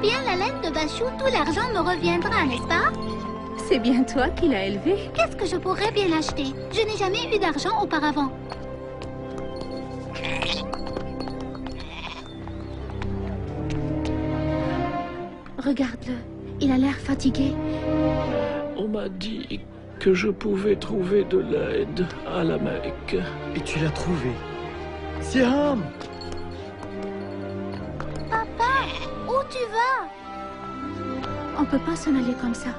bien la laine de Bachou, tout l'argent me reviendra, n'est-ce pas? C'est bien toi qui l'as élevé. Qu'est-ce que je pourrais bien acheter? Je n'ai jamais eu d'argent auparavant. Regarde-le, il a l'air fatigué. On m'a dit que je pouvais trouver de l'aide à la Mecque. Et tu l'as trouvé. Siam! Papa, où tu vas? On peut pas s'en aller comme ça.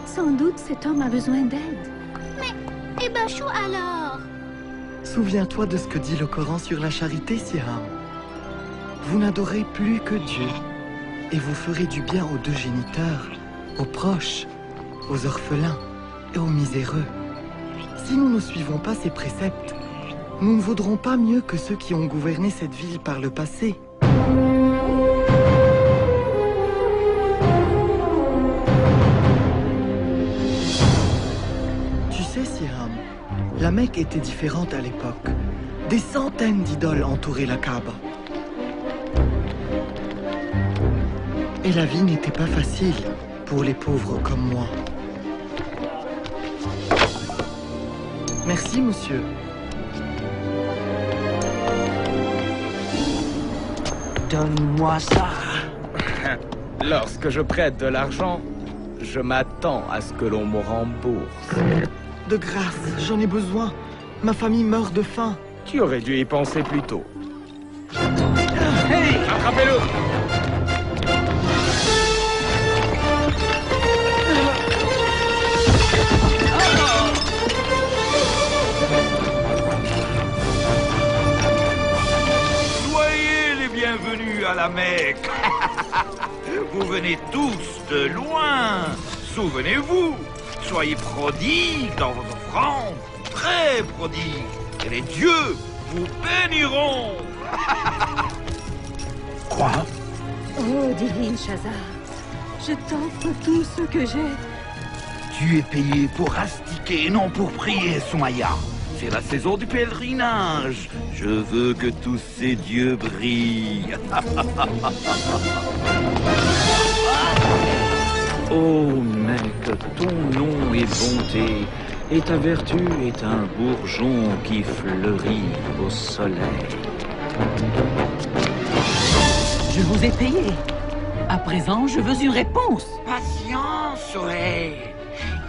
Sans doute cet homme a besoin d'aide. Et Bachou alors? Souviens-toi de ce que dit le Coran sur la charité, Siam. Vous n'adorez plus que Dieu. Et vous ferez du bien aux deux géniteurs, aux proches, aux orphelins et aux miséreux. Si nous ne suivons pas ces préceptes, nous ne vaudrons pas mieux que ceux qui ont gouverné cette ville par le passé. Tu sais, Siam, la Mecque était différente à l'époque. Des centaines d'idoles entouraient la Kaaba. Et la vie n'était pas facile pour les pauvres comme moi. Merci, monsieur. Donne-moi ça. Lorsque je prête de l'argent, je m'attends à ce que l'on me rembourse. De grâce, j'en ai besoin. Ma famille meurt de faim. Tu aurais dû y penser plus tôt. Hey! Attrapez-le! Soyez les bienvenus à la Mecque. Vous venez tous de loin. Souvenez-vous, soyez prodigues dans vos offrandes, très prodigues, et les dieux vous béniront. Quoi? Oh, divine Shazar, je t'offre tout ce que j'ai. Tu es payé pour astiquer, non pour prier, Soumaya. C'est la saison du pèlerinage. Je veux que tous ces dieux brillent. Ô Mecque, ton nom est bonté, et ta vertu est un bourgeon qui fleurit au soleil. Je vous ai payé. À présent, je veux une réponse. Patience, ouais.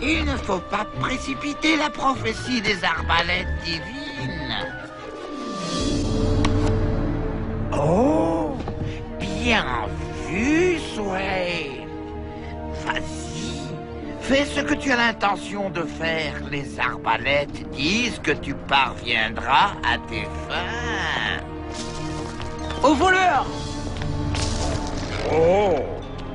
Il ne faut pas précipiter la prophétie des arbalètes divines. Oh, bien vu, Sway. Vas-y, fais ce que tu as l'intention de faire. Les arbalètes disent que tu parviendras à tes fins. Au voleur! Oh,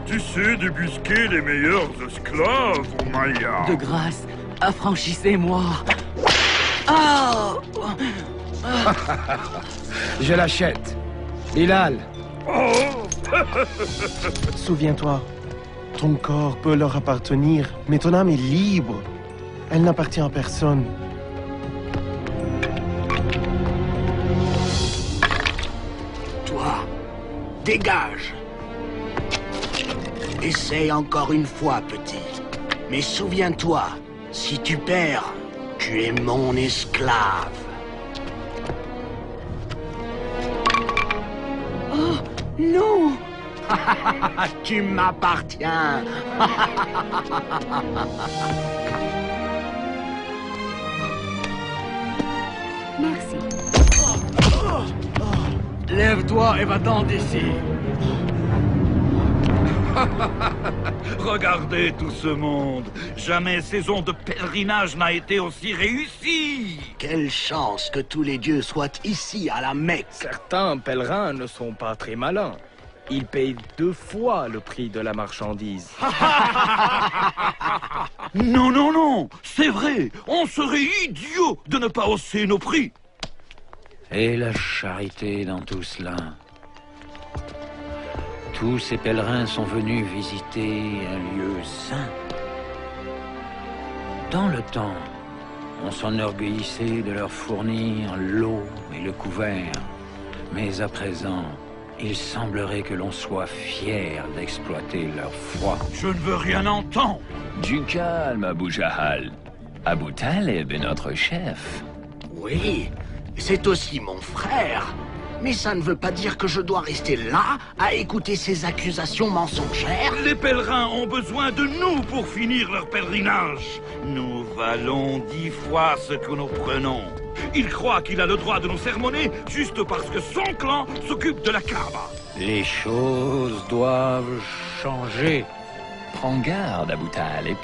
tu sais débusquer les meilleurs esclaves, Maya. De grâce, affranchissez-moi. Oh! Je l'achète. Bilal. Souviens-toi, ton corps peut leur appartenir, mais ton âme est libre. Elle n'appartient à personne. Toi, dégage. Essaye encore une fois, petit. Mais souviens-toi, si tu perds, tu es mon esclave. Oh, non! Tu m'appartiens. Merci. Lève-toi et va-t'en d'ici. Regardez tout ce monde. Jamais saison de pèlerinage n'a été aussi réussie. Quelle chance que tous les dieux soient ici à la Mecque. Certains pèlerins ne sont pas très malins. Ils payent 2 fois le prix de la marchandise. Non, non, non, c'est vrai. On serait idiots de ne pas hausser nos prix. Et la charité dans tout cela. Tous ces pèlerins sont venus visiter un lieu saint. Dans le temps, on s'enorgueillissait de leur fournir l'eau et le couvert. Mais à présent, Il semblerait que l'on soit fier d'exploiter leur foi. Je ne veux rien entendre. Du calme, Abu Jahal. Abu Talib est notre chef. Oui, c'est aussi mon frère. Mais ça ne veut pas dire que je dois rester là à écouter ces accusations mensongères. Les pèlerins ont besoin de nous pour finir leur pèlerinage. Nous valons 10 fois ce que nous prenons. Il croit qu'il a le droit de nous sermonner juste parce que son clan s'occupe de la Kaaba. Les choses doivent changer. Prends garde, Abu Talib.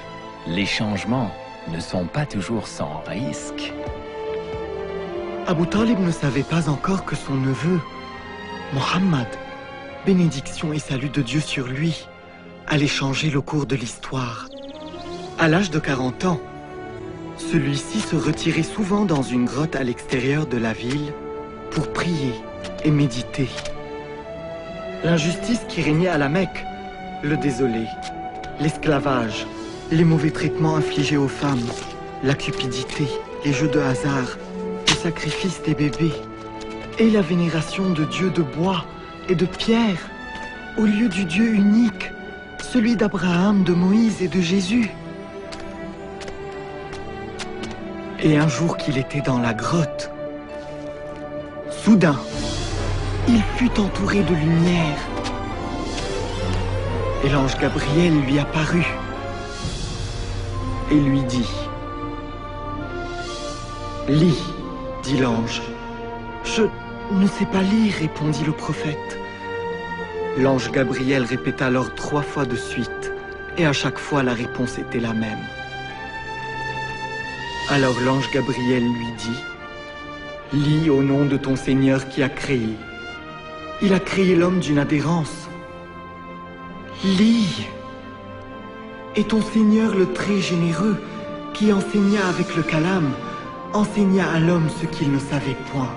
Les changements ne sont pas toujours sans risque. Abu Talib ne savait pas encore que son neveu, Mohammed, bénédiction et salut de Dieu sur lui, allait changer le cours de l'histoire. À l'âge de 40 ans, celui-ci se retirait souvent dans une grotte à l'extérieur de la ville pour prier et méditer. L'injustice qui régnait à la Mecque le désolait. L'esclavage, les mauvais traitements infligés aux femmes, la cupidité, les jeux de hasard, le sacrifice des bébés et la vénération de dieux de bois et de pierre au lieu du Dieu unique, celui d'Abraham, de Moïse et de Jésus. Et un jour qu'il était dans la grotte, soudain, il fut entouré de lumière. Et l'ange Gabriel lui apparut et lui dit « Lis », dit l'ange. « Je ne sais pas lire », répondit le prophète. L'ange Gabriel répéta alors 3 fois de suite, et à chaque fois la réponse était la même. Alors l'ange Gabriel lui dit « Lis au nom de ton Seigneur qui a créé. Il a créé l'homme d'une adhérence. Lis. Et ton Seigneur le très généreux, qui enseigna avec le calame, enseigna à l'homme ce qu'il ne savait point. »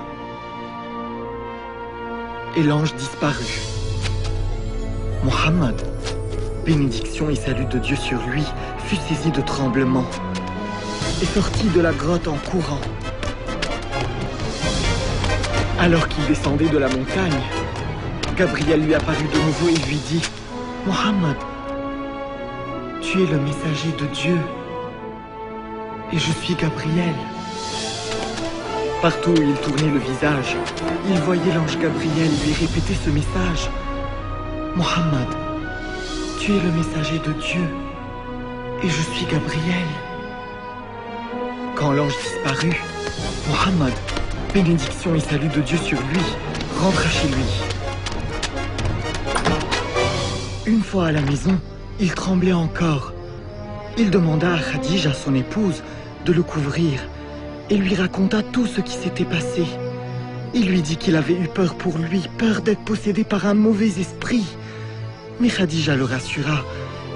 Et l'ange disparut. Mohammed, bénédiction et salut de Dieu sur lui, fut saisi de tremblement et sortit de la grotte en courant. Alors qu'il descendait de la montagne, Gabriel lui apparut de nouveau et lui dit « Mohammed, tu es le messager de Dieu, et je suis Gabriel. » Partout où il tournait le visage, il voyait l'ange Gabriel lui répéter ce message. « Mohammed, tu es le messager de Dieu, et je suis Gabriel. » Quand l'ange disparut, Mohammed, bénédiction et salut de Dieu sur lui, rentra chez lui. Une fois à la maison, il tremblait encore. Il demanda à Khadija, son épouse, de le couvrir et lui raconta tout ce qui s'était passé. Il lui dit qu'il avait eu peur pour lui, peur d'être possédé par un mauvais esprit. Mais Khadija le rassura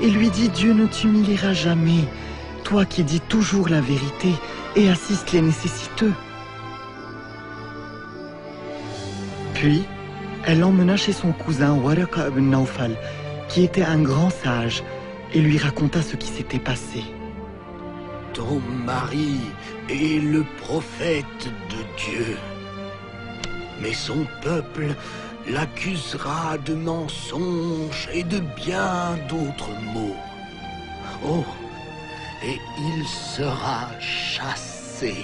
et lui dit « Dieu ne t'humiliera jamais, toi qui dis toujours la vérité et assistes les nécessiteux. » Puis, elle l'emmena chez son cousin Waraqa ibn Nawfal, qui était un grand sage, et lui raconta ce qui s'était passé. « Ton mari est le prophète de Dieu, mais son peuple l'accusera de mensonges et de bien d'autres maux. Oh, et il sera chassé. »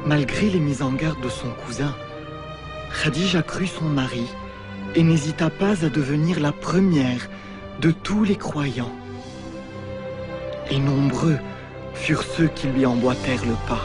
Malgré les mises en garde de son cousin, Khadija crut son mari et n'hésita pas à devenir la première de tous les croyants. Et nombreux furent ceux qui lui emboîtèrent le pas.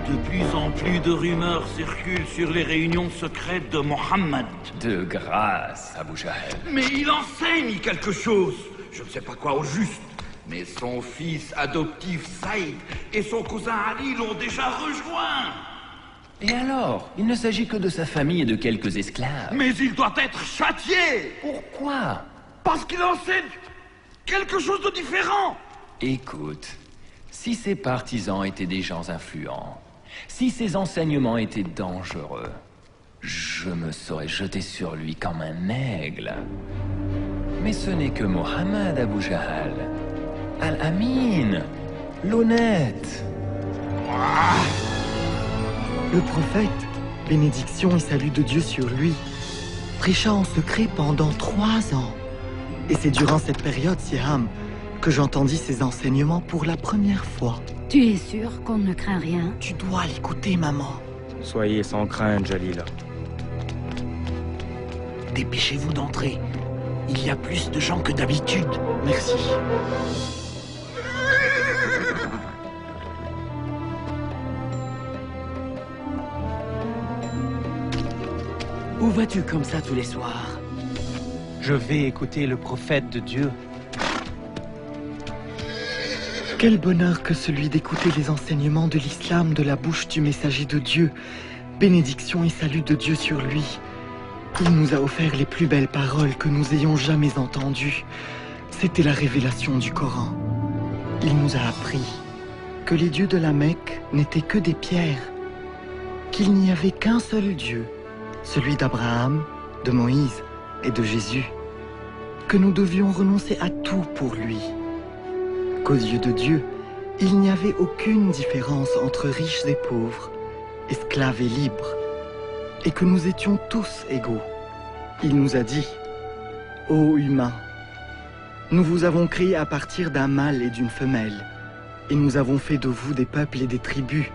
De plus en plus de rumeurs circulent sur les réunions secrètes de Mohammed. De grâce, Abu Jahal. Mais il enseigne quelque chose. Je ne sais pas quoi au juste. Mais son fils adoptif Saïd et son cousin Ali l'ont déjà rejoint. Et alors? Il ne s'agit que de sa famille et de quelques esclaves. Mais il doit être châtié. Pourquoi? Parce qu'il enseigne quelque chose de différent. Écoute, si ses partisans étaient des gens influents, si ses enseignements étaient dangereux, je me serais jeté sur lui comme un aigle. Mais ce n'est que Mohammed, Abu Jahal. Al-Amin, l'honnête. Le prophète, bénédiction et salut de Dieu sur lui, prêcha en secret pendant 3 ans. Et c'est durant cette période, Siam, que j'entendis ses enseignements pour la première fois. Tu es sûr qu'on ne craint rien? Tu dois l'écouter, maman. Soyez sans crainte, Jalila. Dépêchez-vous d'entrer. Il y a plus de gens que d'habitude. Merci. Où vas-tu comme ça tous les soirs? Je vais écouter le prophète de Dieu. Quel bonheur que celui d'écouter les enseignements de l'islam de la bouche du messager de Dieu. Bénédiction et salut de Dieu sur lui. Il nous a offert les plus belles paroles que nous ayons jamais entendues. C'était la révélation du Coran. Il nous a appris que les dieux de la Mecque n'étaient que des pierres, qu'il n'y avait qu'un seul Dieu, celui d'Abraham, de Moïse et de Jésus, que nous devions renoncer à tout pour lui, qu'aux yeux de Dieu, il n'y avait aucune différence entre riches et pauvres, esclaves et libres, et que nous étions tous égaux. Il nous a dit, « Ô humains, nous vous avons créés à partir d'un mâle et d'une femelle, et nous avons fait de vous des peuples et des tribus,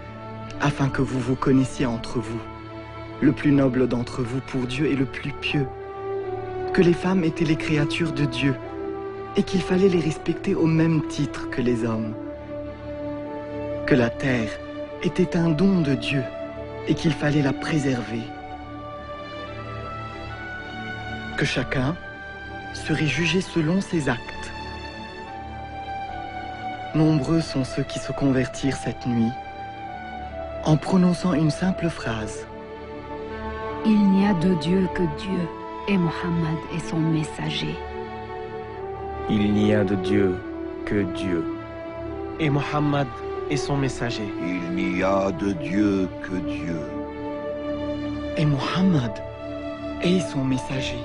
afin que vous vous connaissiez entre vous. Le plus noble d'entre vous pour Dieu est le plus pieux, que les femmes étaient les créatures de Dieu, et qu'il fallait les respecter au même titre que les hommes, que la terre était un don de Dieu, et qu'il fallait la préserver, que chacun serait jugé selon ses actes. Nombreux sont ceux qui se convertirent cette nuit en prononçant une simple phrase. Il n'y a de Dieu que Dieu, et Mohammed est son messager. Il n'y a de Dieu que Dieu. Et Mohammed est son messager. Il n'y a de Dieu que Dieu. Et Mohammed est son messager.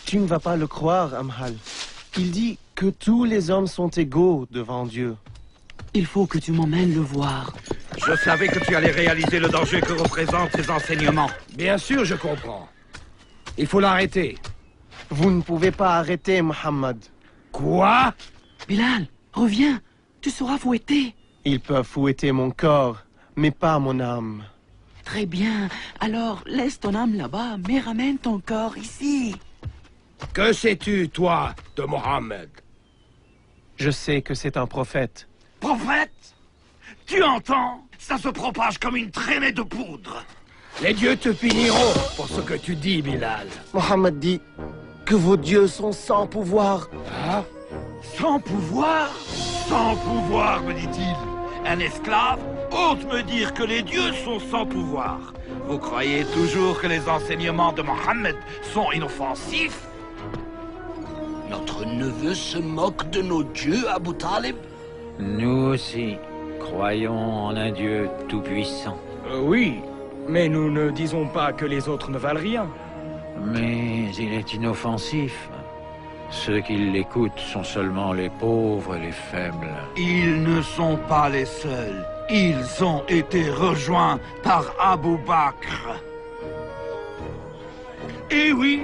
Tu ne vas pas le croire, Amhal. Il dit que tous les hommes sont égaux devant Dieu. Il faut que tu m'emmènes le voir. Je savais que tu allais réaliser le danger que représentent ces enseignements. Bien sûr, je comprends. Il faut l'arrêter. Vous ne pouvez pas arrêter, Mohammed. Quoi? Bilal, reviens. Tu seras fouetté. Ils peuvent fouetter mon corps, mais pas mon âme. Très bien. Alors, laisse ton âme là-bas, mais ramène ton corps ici. Que sais-tu, toi, de Mohammed? Je sais que c'est un prophète. Prophète? Tu entends? Ça se propage comme une traînée de poudre. Les dieux te puniront pour ce que tu dis, Bilal. Mohammed dit que vos dieux sont sans pouvoir. Ah? Sans pouvoir? Sans pouvoir, me dit-il. Un esclave ose me dire que les dieux sont sans pouvoir. Vous croyez toujours que les enseignements de Mohammed sont inoffensifs? Notre neveu se moque de nos dieux, Abu Talib? Nous aussi croyons en un Dieu tout-puissant. Oui, mais nous ne disons pas que les autres ne valent rien. Mais il est inoffensif. Ceux qui l'écoutent sont seulement les pauvres et les faibles. Ils ne sont pas les seuls. Ils ont été rejoints par Abu Bakr. Et oui,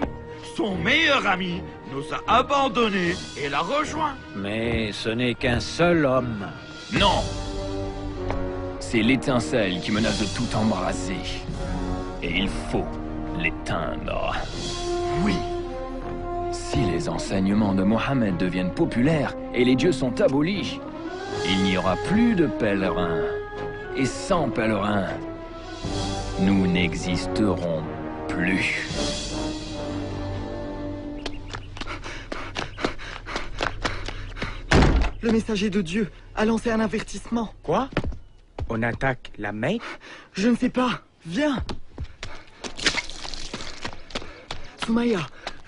son meilleur ami nous a abandonnés et l'a rejoint. Mais ce n'est qu'un seul homme. Non! C'est l'étincelle qui menace de tout embraser. Et il faut l'éteindre. Oui. Si les enseignements de Mohammed deviennent populaires et les dieux sont abolis, il n'y aura plus de pèlerins. Et sans pèlerins, nous n'existerons plus. Le messager de Dieu a lancé un avertissement. Quoi? On attaque la Mecque? Je ne sais pas. Viens. Soumaya,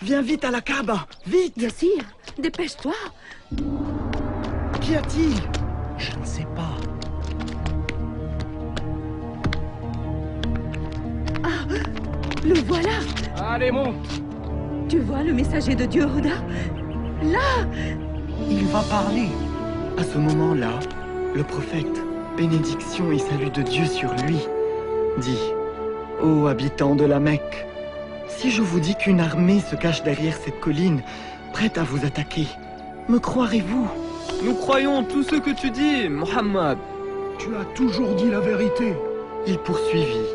viens vite à la Kaaba. Vite. Yassir, dépêche-toi. Qu'y a-t-il? Je ne sais pas. Ah, le voilà. Allez, monte. Tu vois le messager de Dieu, Huda? Là. Il va parler. À ce moment-là, Le prophète, bénédiction et salut de Dieu sur lui, dit: Ô habitants de la Mecque, si je vous dis qu'une armée se cache derrière cette colline, prête à vous attaquer, me croirez-vous? Nous croyons tout ce que tu dis, Mohammed. Tu as toujours dit la vérité. Il poursuivit: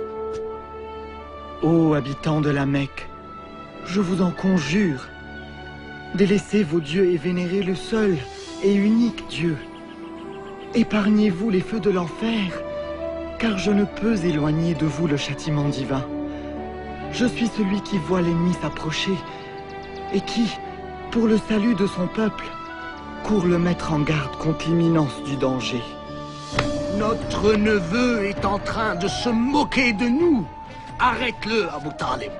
Ô habitants de la Mecque, je vous en conjure, délaissez vos dieux et vénérez le seul et unique Dieu. Épargnez-vous les feux de l'enfer, car je ne peux éloigner de vous le châtiment divin. Je suis celui qui voit l'ennemi s'approcher et qui, pour le salut de son peuple, court le mettre en garde contre l'imminence du danger. Notre neveu est en train de se moquer de nous. Arrête-le, Abu Talib.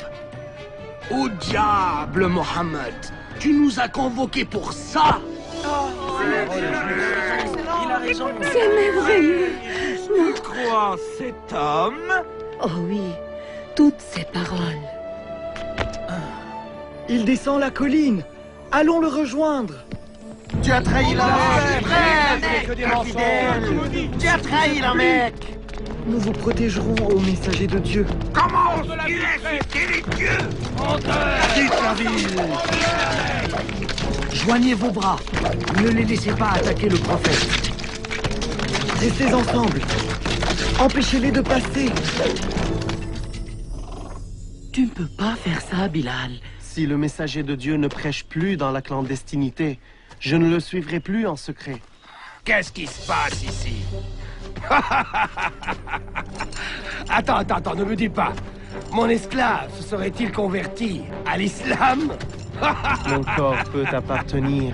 Au diable, Mohammed. Tu nous as convoqués pour ça. Il a raison. C'est merveilleux. Tu crois cet homme? Oh oui, toutes ces paroles. Il descend la colline. Allons le rejoindre. Tu as trahi la Mecque. Tu as trahi la Mecque. Nous vous protégerons, ô messager de Dieu. Comment il insulté les dieux? Quitte la ville. Joignez vos bras. Ne les laissez pas attaquer le prophète. Restez ensemble. Empêchez-les de passer. Tu ne peux pas faire ça, Bilal. Si le messager de Dieu ne prêche plus dans la clandestinité, je ne le suivrai plus en secret. Qu'est-ce qui se passe ici? Attends, ne me dis pas. Mon esclave se serait-il converti à l'islam? Mon corps peut appartenir,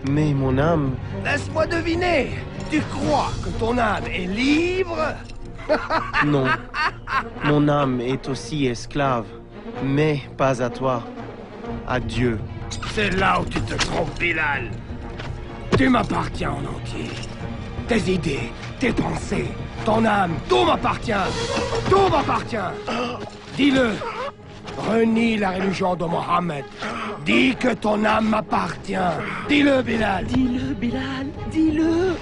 mais mon âme... Laisse-moi deviner. Tu crois que ton âme est libre? Non. Mon âme est aussi esclave, mais pas à toi. À Dieu. C'est là où tu te trompes, Bilal. Tu m'appartiens en entier. Tes idées, tes pensées, ton âme, tout m'appartient. Tout m'appartient. Dis-le. Renie la religion de Mohammed. Dis que ton âme m'appartient. Dis-le, Bilal. Dis-le, Bilal. Dis-le.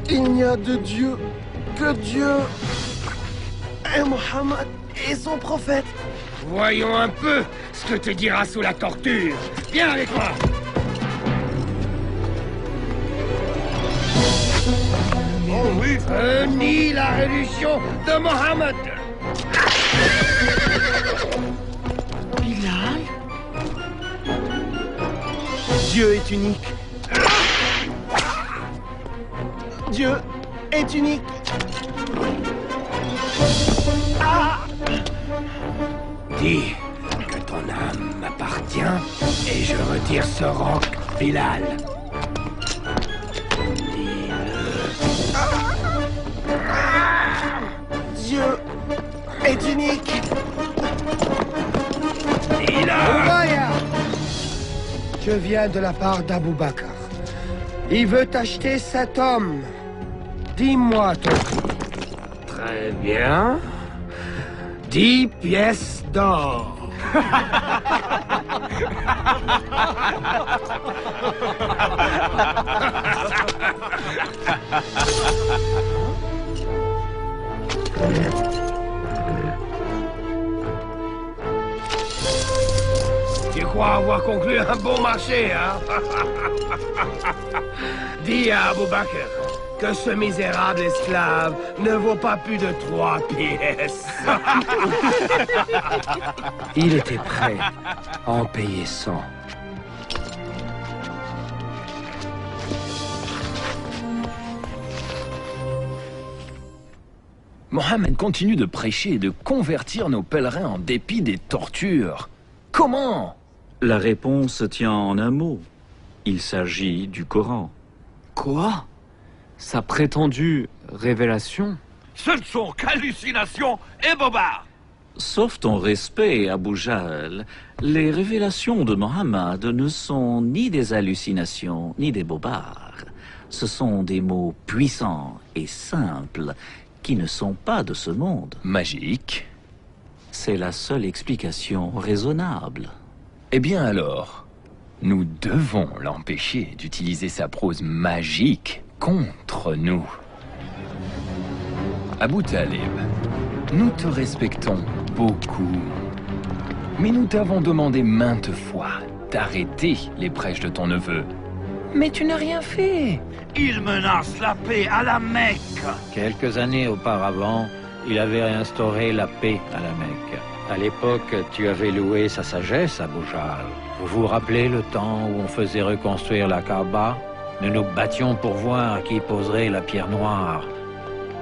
Il n'y a de Dieu que Dieu et Mohammed et son prophète. Voyons un peu ce que te dira sous la torture. Viens avec moi. Oh oui. Renie la religion de Mohammed. Bilal? Dieu est unique. Dieu est unique. Dis que ton âme m'appartient et je retire ce roc, Bilal. Dieu est unique. Oubaya! Je viens de la part d'Abou Bakr. Il veut acheter cet homme. Dis-moi ton prix. Très bien. 10 pièces d'or. Tu crois avoir conclu un bon marché, hein? Dis à Abou Bakr que ce misérable esclave ne vaut pas plus de 3 pièces. Il était prêt à en payer 100. Mohammed continue de prêcher et de convertir nos pèlerins en dépit des tortures. Comment? La réponse tient en un mot. Il s'agit du Coran. Quoi? Sa prétendue révélation? Ce ne sont qu'hallucinations et bobards. Sauf ton respect, Abu Jahl, les révélations de Mohammed ne sont ni des hallucinations, ni des bobards. Ce sont des mots puissants et simples qui ne sont pas de ce monde. Magique. C'est la seule explication raisonnable. Eh bien alors, nous devons l'empêcher d'utiliser sa prose magique contre nous. Abu Talib, nous te respectons beaucoup. Mais nous t'avons demandé maintes fois d'arrêter les prêches de ton neveu. Mais tu n'as rien fait. Il menace la paix à la Mecque. Quelques années auparavant, il avait réinstauré la paix à la Mecque. À l'époque, tu avais loué sa sagesse, Abu Jahl. Vous vous rappelez le temps où on faisait reconstruire la Kaaba? Nous nous battions pour voir qui poserait la pierre noire.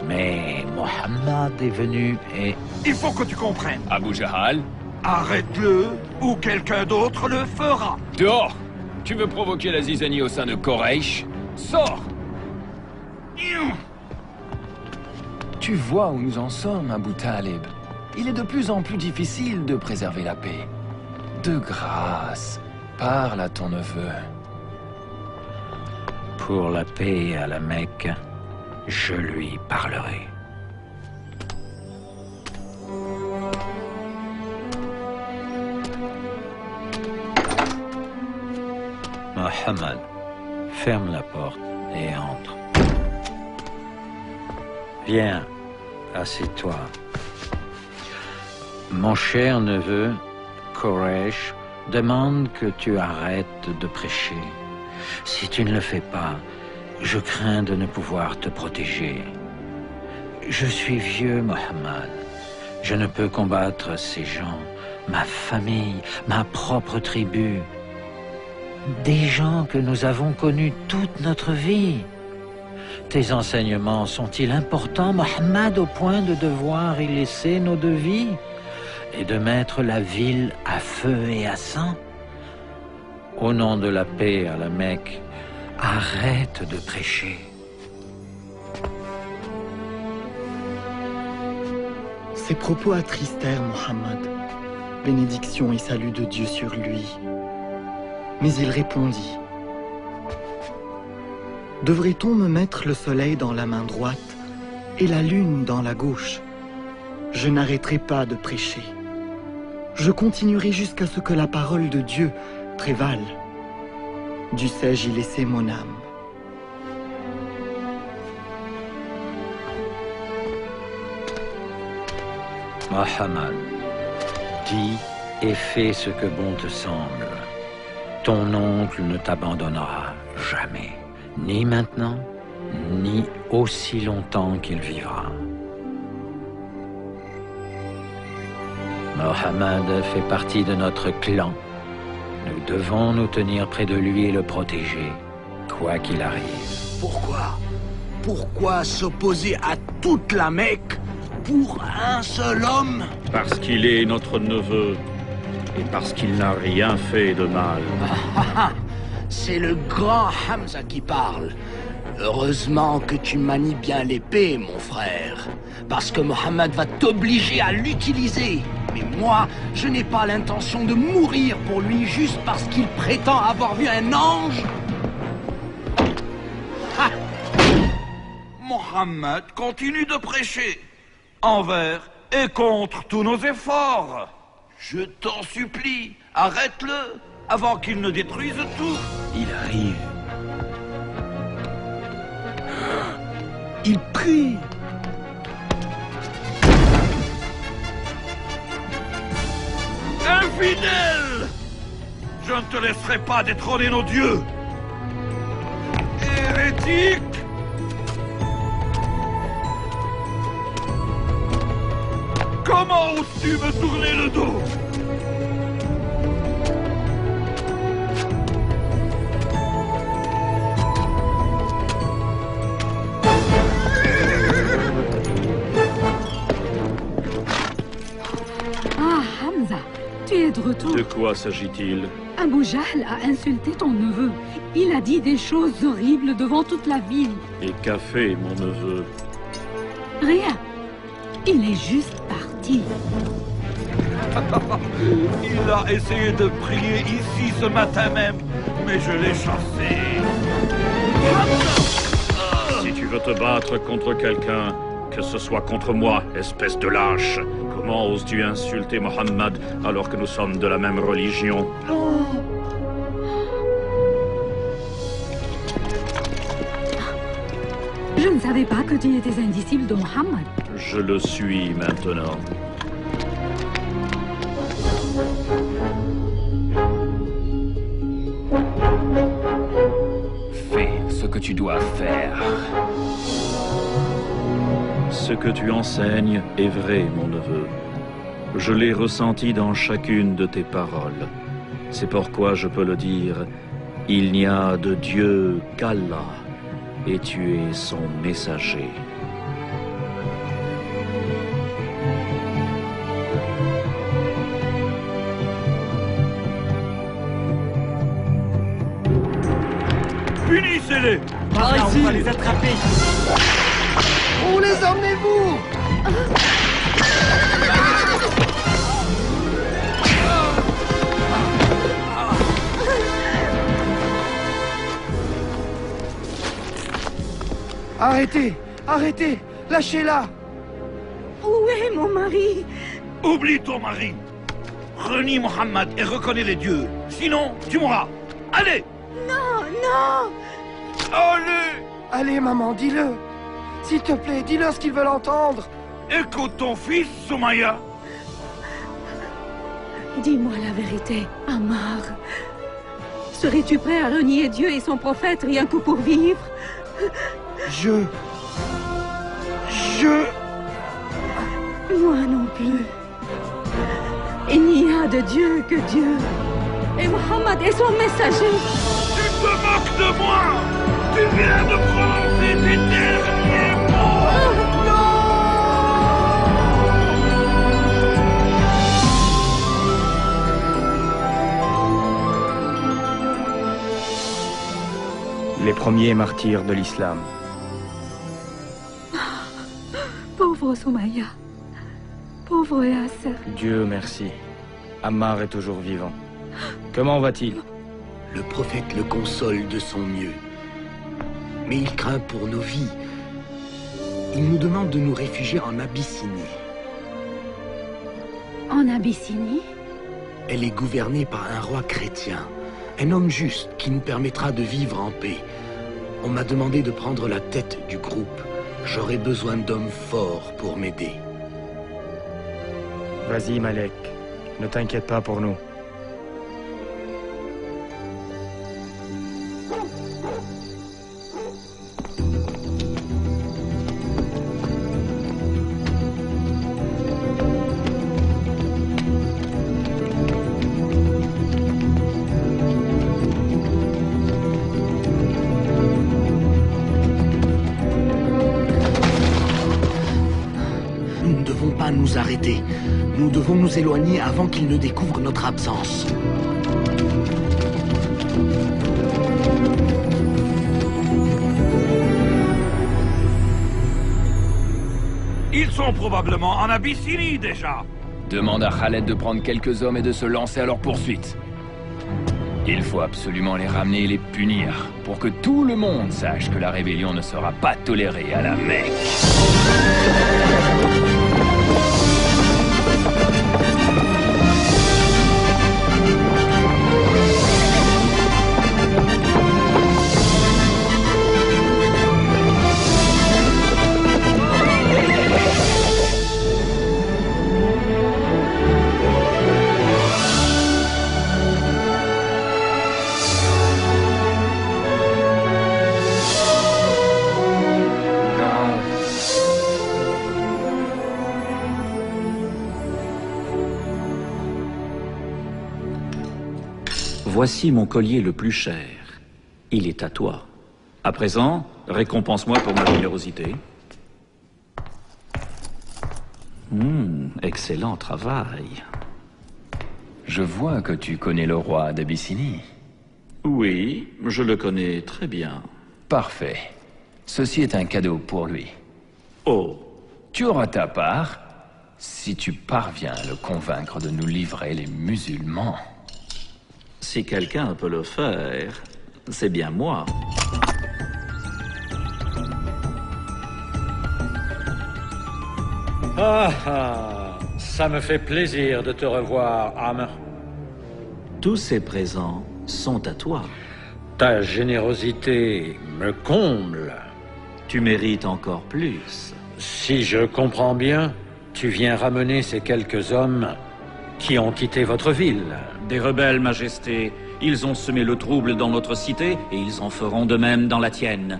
Mais Mohammed est venu et... Il faut que tu comprennes. Abu Jahl, arrête-le ou quelqu'un d'autre le fera. Dehors! Tu veux provoquer la zizanie au sein de Quraysh? Sors! Tu vois où nous en sommes, Abu Talib. Il est de plus en plus difficile de préserver la paix. De grâce, parle à ton neveu. Pour la paix à la Mecque, je lui parlerai. Mohammed, ferme la porte et entre. Viens, assieds-toi. Mon cher neveu, Quraysh demande que tu arrêtes de prêcher. Si tu ne le fais pas, je crains de ne pouvoir te protéger. Je suis vieux, Mohammed. Je ne peux combattre ces gens, ma famille, ma propre tribu. Des gens que nous avons connus toute notre vie. Tes enseignements sont-ils importants, Mohammed, au point de devoir y laisser nos deux vies et de mettre la ville à feu et à sang? Au nom de la paix à la Mecque, arrête de prêcher. Ces propos attristèrent Mohammed. Bénédiction et salut de Dieu sur lui. Mais il répondit: devrait-on me mettre le soleil dans la main droite et la lune dans la gauche? Je n'arrêterai pas de prêcher. Je continuerai jusqu'à ce que la parole de Dieu prévale. Dussé-je y laisser mon âme? Mohammed, dis et fais ce que bon te semble. Ton oncle ne t'abandonnera jamais, ni maintenant, ni aussi longtemps qu'il vivra. Mohammed fait partie de notre clan. Nous devons nous tenir près de lui et le protéger, quoi qu'il arrive. Pourquoi? Pourquoi s'opposer à toute la Mecque pour un seul homme? Parce qu'il est notre neveu et parce qu'il n'a rien fait de mal. C'est le grand Hamza qui parle. Heureusement que tu manies bien l'épée, mon frère. Parce que Mohammed va t'obliger à l'utiliser. Mais moi, je n'ai pas l'intention de mourir pour lui juste parce qu'il prétend avoir vu un ange. Ha! Mohammed continue de prêcher envers et contre tous nos efforts. Je t'en supplie, arrête-le avant qu'il ne détruise tout. Il arrive. Il prie. Infidèle! Je ne te laisserai pas détrôner nos dieux. Hérétique! Comment oses-tu me tourner le dos? Ah, Hamza, tu es de retour. De quoi s'agit-il? Abu Jahl a insulté ton neveu. Il a dit des choses horribles devant toute la ville. Et qu'a fait mon neveu? Rien. Il est juste parti. Il a essayé de prier ici ce matin même, mais je l'ai chassé. Si tu veux te battre contre quelqu'un, que ce soit contre moi, espèce de lâche. Comment oses-tu insulter Mohammed alors que nous sommes de la même religion? Je ne savais pas que tu étais un disciple de Mohammed. Je le suis maintenant. Fais ce que tu dois faire. Ce que tu enseignes est vrai, mon neveu. Je l'ai ressenti dans chacune de tes paroles. C'est pourquoi je peux le dire, il n'y a de Dieu qu'Allah, et tu es son messager. Punissez-les! Par ici, on va les attraper. Où les emmenez-vous? Arrêtez! Arrêtez! Lâchez-la! Où est mon mari? Oublie ton mari. Renie Mohammed et reconnais les dieux. Sinon, tu mourras. Allez! Non, non! Allez! Allez, maman, dis-le! S'il te plaît, dis-leur ce qu'ils veulent entendre! Écoute ton fils, Soumaya! Dis-moi la vérité, Ammar. Serais-tu prêt à renier Dieu et son prophète rien que pour vivre? Moi non plus. Il n'y a de Dieu que Dieu. Et Mohammed est son messager. Tu te moques de moi! Tu viens de prononcer tes derniers mots! Les premiers martyrs de l'islam. Pauvre Soumaya. Pauvre Yasser. Dieu merci. Ammar est toujours vivant. Comment va-t-il? Le prophète le console de son mieux. Mais il craint pour nos vies. Il nous demande de nous réfugier en Abyssinie. En Abyssinie? Elle est gouvernée par un roi chrétien. Un homme juste qui nous permettra de vivre en paix. On m'a demandé de prendre la tête du groupe. J'aurai besoin d'hommes forts pour m'aider. Vas-y, Malek. Ne t'inquiète pas pour nous. Nous arrêter. Nous devons nous éloigner avant qu'ils ne découvrent notre absence. Ils sont probablement en Abyssinie déjà. Demande à Khaled de prendre quelques hommes et de se lancer à leur poursuite. Il faut absolument les ramener et les punir, pour que tout le monde sache que la rébellion ne sera pas tolérée à la Mecque. Voici mon collier le plus cher. Il est à toi. À présent, récompense-moi pour ma générosité. Excellent travail. Je vois que tu connais le roi d'Abyssinie. Oui, je le connais très bien. Parfait. Ceci est un cadeau pour lui. Oh. Tu auras ta part si tu parviens à le convaincre de nous livrer les musulmans. Si quelqu'un peut le faire, c'est bien moi. Ça me fait plaisir de te revoir, Amr. Tous ces présents sont à toi. Ta générosité me comble. Tu mérites encore plus. Si je comprends bien, tu viens ramener ces quelques hommes qui ont quitté votre ville. Des rebelles, Majesté. Ils ont semé le trouble dans notre cité et ils en feront de même dans la tienne.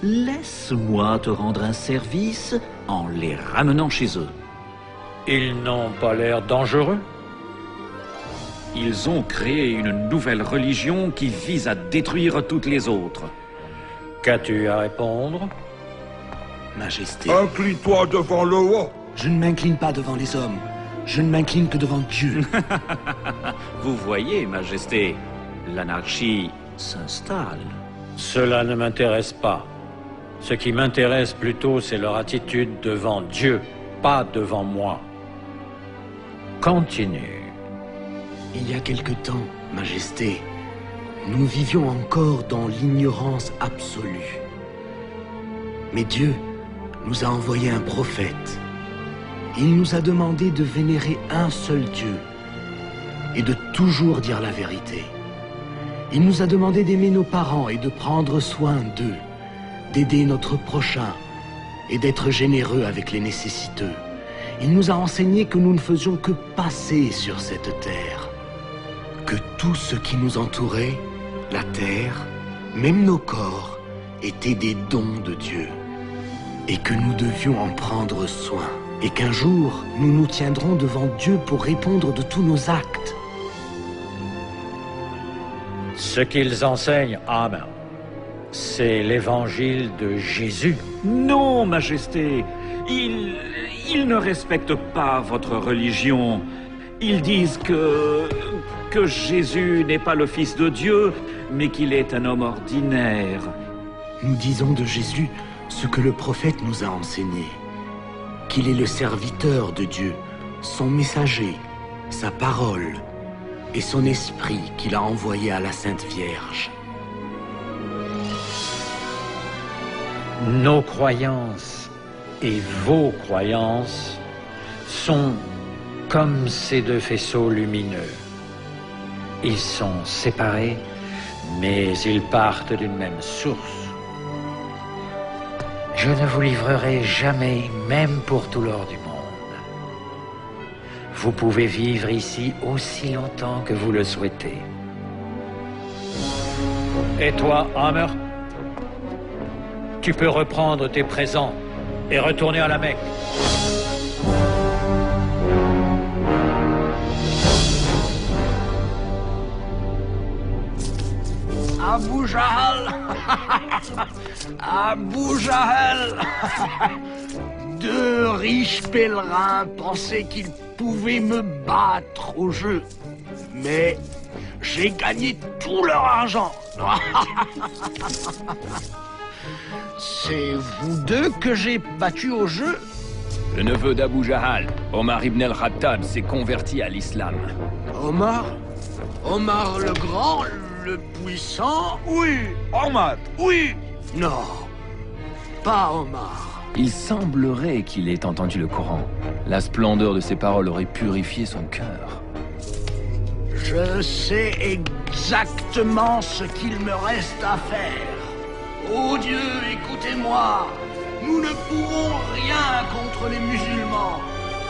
Laisse-moi te rendre un service en les ramenant chez eux. Ils n'ont pas l'air dangereux. Ils ont créé une nouvelle religion qui vise à détruire toutes les autres. Qu'as-tu à répondre? Majesté. Incline-toi devant le roi. Je ne m'incline pas devant les hommes. Je ne m'incline que devant Dieu. Vous voyez, Majesté, l'anarchie s'installe. Cela ne m'intéresse pas. Ce qui m'intéresse plutôt, c'est leur attitude devant Dieu, pas devant moi. Continue. Il y a quelque temps, Majesté, nous vivions encore dans l'ignorance absolue. Mais Dieu nous a envoyé un prophète. Il nous a demandé de vénérer un seul Dieu et de toujours dire la vérité. Il nous a demandé d'aimer nos parents et de prendre soin d'eux, d'aider notre prochain et d'être généreux avec les nécessiteux. Il nous a enseigné que nous ne faisions que passer sur cette terre, que tout ce qui nous entourait, la terre, même nos corps, étaient des dons de Dieu et que nous devions en prendre soin. Et qu'un jour, nous nous tiendrons devant Dieu pour répondre de tous nos actes. Ce qu'ils enseignent, Amen, c'est l'évangile de Jésus. Non, Majesté, ils ne respectent pas votre religion. Ils disent que Jésus n'est pas le Fils de Dieu, mais qu'il est un homme ordinaire. Nous disons de Jésus ce que le prophète nous a enseigné. Qu'il est le serviteur de Dieu, son messager, sa parole et son esprit qu'il a envoyé à la Sainte Vierge. Nos croyances et vos croyances sont comme ces deux faisceaux lumineux. Ils sont séparés, mais ils partent d'une même source. Je ne vous livrerai jamais, même pour tout l'or du monde. Vous pouvez vivre ici aussi longtemps que vous le souhaitez. Et toi, Hammer, tu peux reprendre tes présents et retourner à la Mecque. Abu Jahl. Abu Jahl. Deux riches pèlerins pensaient qu'ils pouvaient me battre au jeu. Mais j'ai gagné tout leur argent. C'est vous deux que j'ai battu au jeu? Le neveu d'Abu Jahl, Omar ibn al-Khattab, s'est converti à l'islam. Omar? Omar le Grand, le puissant? Oui, Omar, oui. Non, pas Omar. Il semblerait qu'il ait entendu le Coran. La splendeur de ses paroles aurait purifié son cœur. Je sais exactement ce qu'il me reste à faire. Oh Dieu, écoutez-moi. Nous ne pouvons rien contre les musulmans.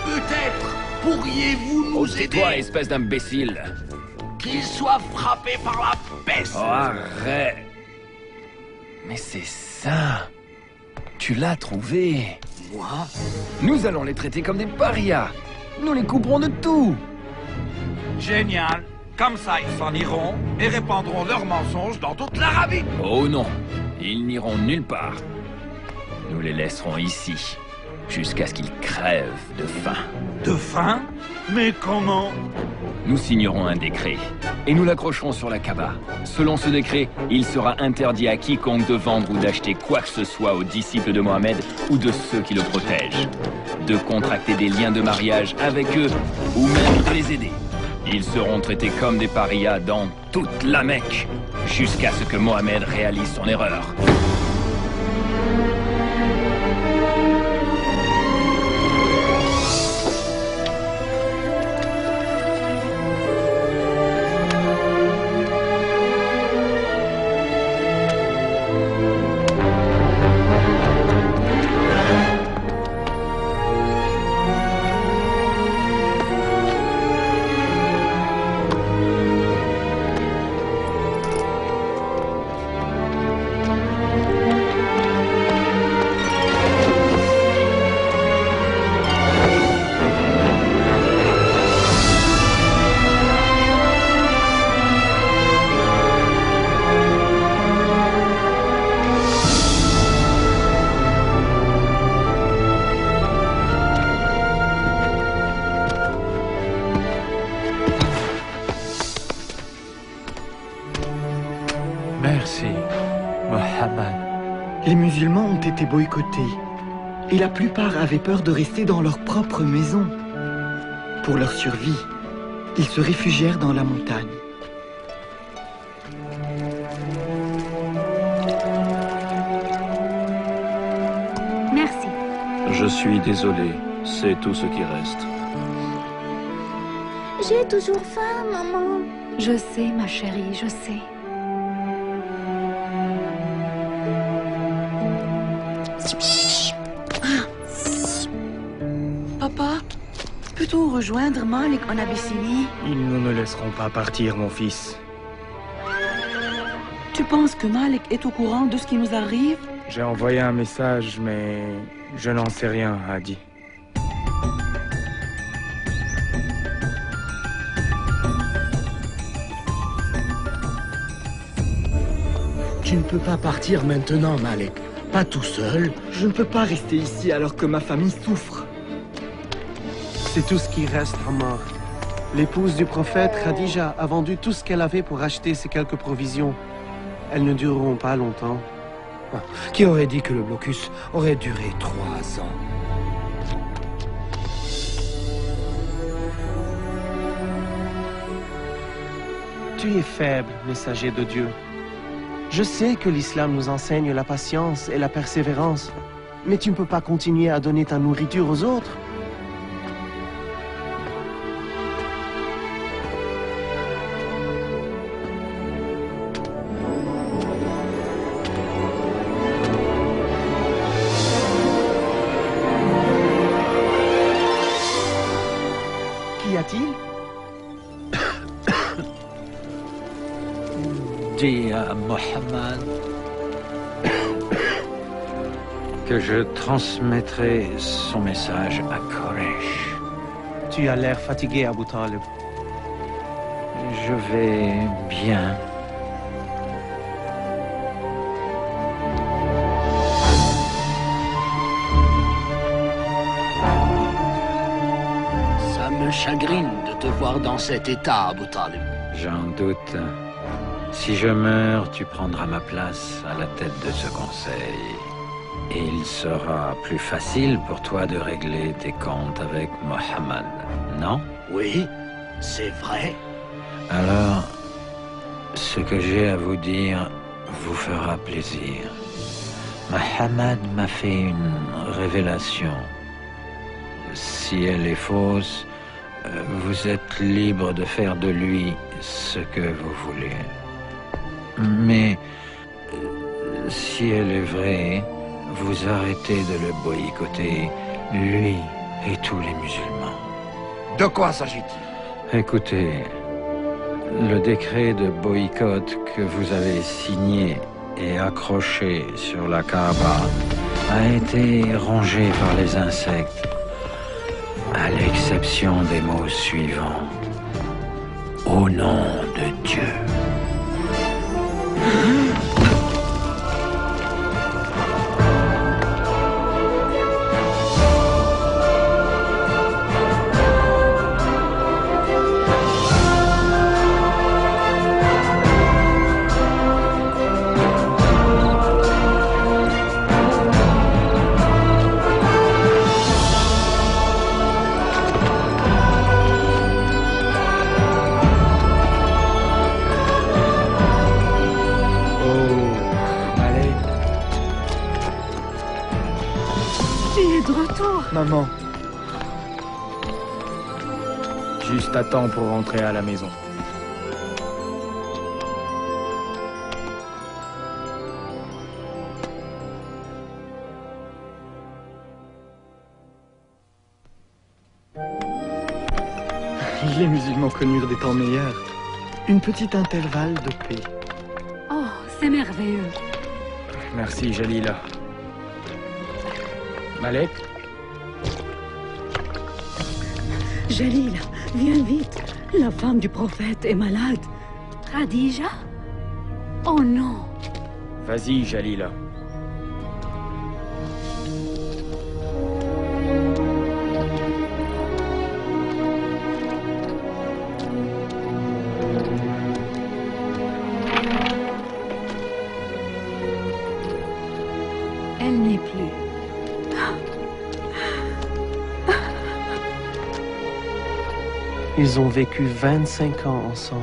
Peut-être pourriez-vous nous aider? Toi, espèce d'imbécile. Qu'ils soient frappés par la peste. Oh, arrête. Mais c'est ça. Tu l'as trouvé. Moi? Nous allons les traiter comme des parias. Nous les couperons de tout. Génial. Comme ça, ils s'en iront et répandront leurs mensonges dans toute l'Arabie. Oh non, ils n'iront nulle part. Nous les laisserons ici, jusqu'à ce qu'ils crèvent de faim. De faim? Mais comment? Nous signerons un décret, et nous l'accrocherons sur la Kaaba. Selon ce décret, il sera interdit à quiconque de vendre ou d'acheter quoi que ce soit aux disciples de Mohammed ou de ceux qui le protègent, de contracter des liens de mariage avec eux, ou même de les aider. Ils seront traités comme des parias dans toute la Mecque, jusqu'à ce que Mohammed réalise son erreur. Mohammed. Les musulmans ont été boycottés et la plupart avaient peur de rester dans leur propre maison. Pour leur survie, ils se réfugièrent dans la montagne. Merci. Je suis désolé, c'est tout ce qui reste. J'ai toujours faim, maman. Je sais, ma chérie, je sais. Papa, peut-on rejoindre Malik en Abyssinie? Ils ne nous laisseront pas partir, mon fils. Tu penses que Malik est au courant de ce qui nous arrive? J'ai envoyé un message, mais je n'en sais rien, Hadi. Tu ne peux pas partir maintenant, Malik. Pas tout seul. Je ne peux pas rester ici alors que ma famille souffre. C'est tout ce qui reste, Ammar. L'épouse du prophète, Khadija, a vendu tout ce qu'elle avait pour acheter ces quelques provisions. Elles ne dureront pas longtemps. Qui aurait dit que le blocus aurait duré 3 ans? Tu es faible, messager de Dieu. Je sais que l'islam nous enseigne la patience et la persévérance, mais tu ne peux pas continuer à donner ta nourriture aux autres. Qu'y a-t-il? Dis à Mohammed que je transmettrai son message à Koresh. Tu as l'air fatigué, Abu Talib. Je vais bien. Ça me chagrine de te voir dans cet état, Abu Talib. J'en doute. Si je meurs, tu prendras ma place à la tête de ce conseil. Et il sera plus facile pour toi de régler tes comptes avec Mohammed, non? Oui, c'est vrai. Alors, ce que j'ai à vous dire vous fera plaisir. Mohammed m'a fait une révélation. Si elle est fausse, vous êtes libre de faire de lui ce que vous voulez. Mais si elle est vraie, vous arrêtez de le boycotter, lui et tous les musulmans. De quoi s'agit-il? Écoutez, le décret de boycott que vous avez signé et accroché sur la Kaaba a été rongé par les insectes, à l'exception des mots suivants. Au nom de Dieu. Maman. Juste à temps pour rentrer à la maison. Les musulmans connurent des temps meilleurs. Une petite intervalle de paix. Oh, c'est merveilleux. Merci, Jalila. Malek? Jalila, viens vite. La femme du prophète est malade. Khadija? Oh non. Vas-y, Jalila. plus. Ils ont vécu 25 ans ensemble.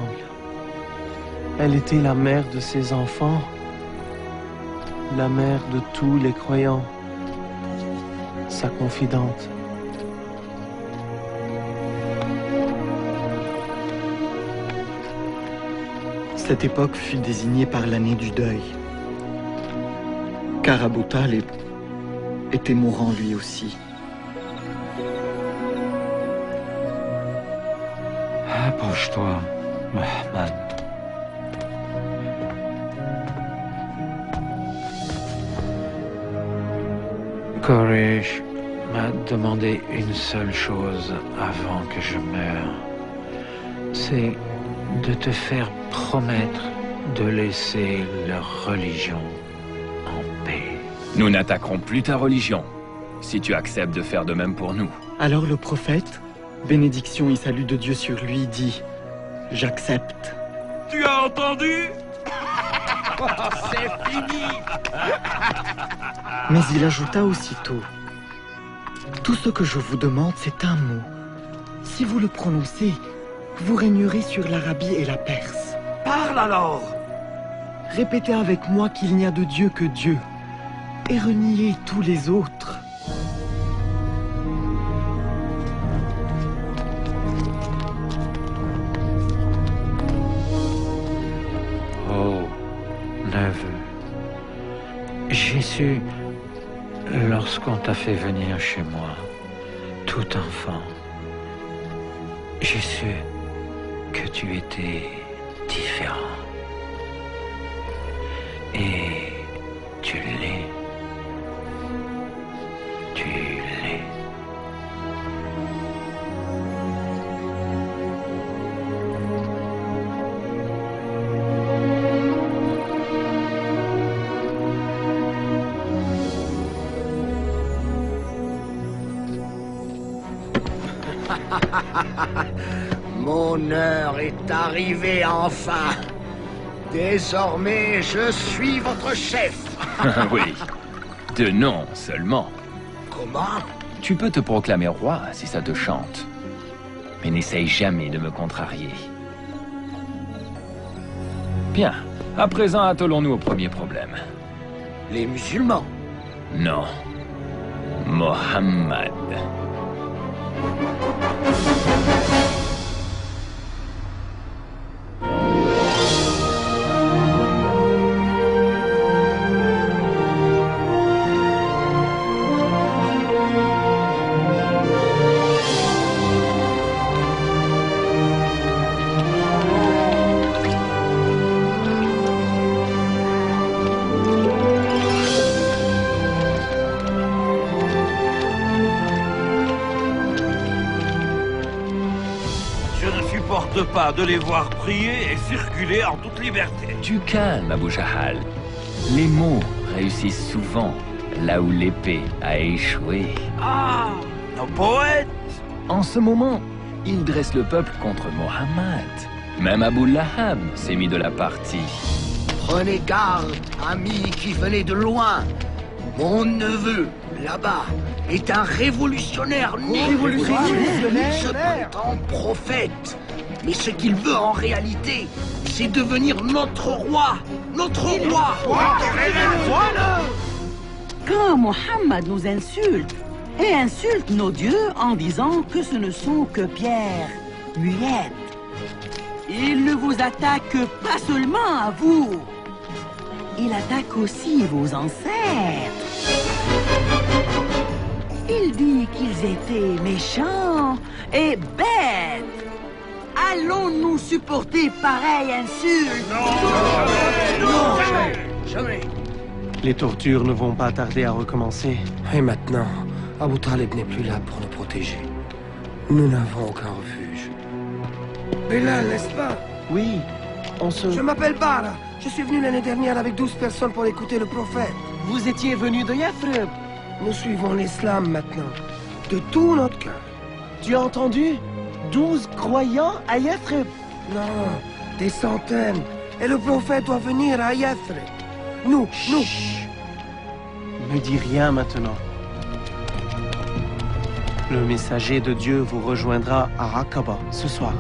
Elle était la mère de ses enfants, la mère de tous les croyants, sa confidente. Cette époque fut désignée par l'année du deuil, car Abu Talib était mourant lui aussi. Approche-toi, Mohammed. Quraysh m'a demandé une seule chose avant que je meure. C'est de te faire promettre de laisser leur religion en paix. Nous n'attaquerons plus ta religion, si tu acceptes de faire de même pour nous. Alors le prophète, bénédiction et salut de Dieu sur lui, dit « J'accepte ». Tu as entendu? C'est fini. Mais il ajouta aussitôt « Tout ce que je vous demande, c'est un mot. Si vous le prononcez, vous régnerez sur l'Arabie et la Perse. Parle alors. Répétez avec moi qu'il n'y a de Dieu que Dieu, et reniez tous les autres. » Oh, neveu, j'ai su, lorsqu'on t'a fait venir chez moi, tout enfant, j'ai su que tu étais différent. Et tu l'es. Tu l'es. Mon heure est arrivée enfin. Désormais, je suis votre chef. Oui, de nom seulement. Comment? Tu peux te proclamer roi si ça te chante. Mais n'essaye jamais de me contrarier. Bien, à présent attelons-nous au premier problème. Les musulmans? Non. Mohammed. Pas de les voir prier et circuler en toute liberté. Du calme, Abu Jahal. Les mots réussissent souvent là où l'épée a échoué. Ah, nos poètes! En ce moment, ils dressent le peuple contre Mohammed. Même Abu Lahab s'est mis de la partie. Prenez garde, amis qui venez de loin. Mon neveu, là-bas, est un révolutionnaire né. Il se prétend prophète. Mais ce qu'il veut en réalité, c'est devenir notre roi. Notre roi. Quand Mohammed nous insulte, et insulte nos dieux en disant que ce ne sont que pierres muettes, il ne vous attaque pas seulement à vous, il attaque aussi vos ancêtres. Il dit qu'ils étaient méchants et bêtes. Allons-nous supporter pareille insulte? Non, jamais. Les tortures ne vont pas tarder à recommencer. Et maintenant, Abu Talib n'est plus là pour nous protéger. Nous n'avons aucun refuge. Bilal, n'est-ce pas? Oui, on se... Je m'appelle Bara. Je suis venu l'année dernière avec 12 personnes pour écouter le prophète. Vous étiez venu de Yathrib. Nous suivons l'islam maintenant, de tout notre cœur. Tu as entendu? 12 croyants à Yathrib. Non, des centaines. Et le prophète doit venir à Yathrib. Nous. Ne dis rien maintenant. Le messager de Dieu vous rejoindra à Aqaba ce soir.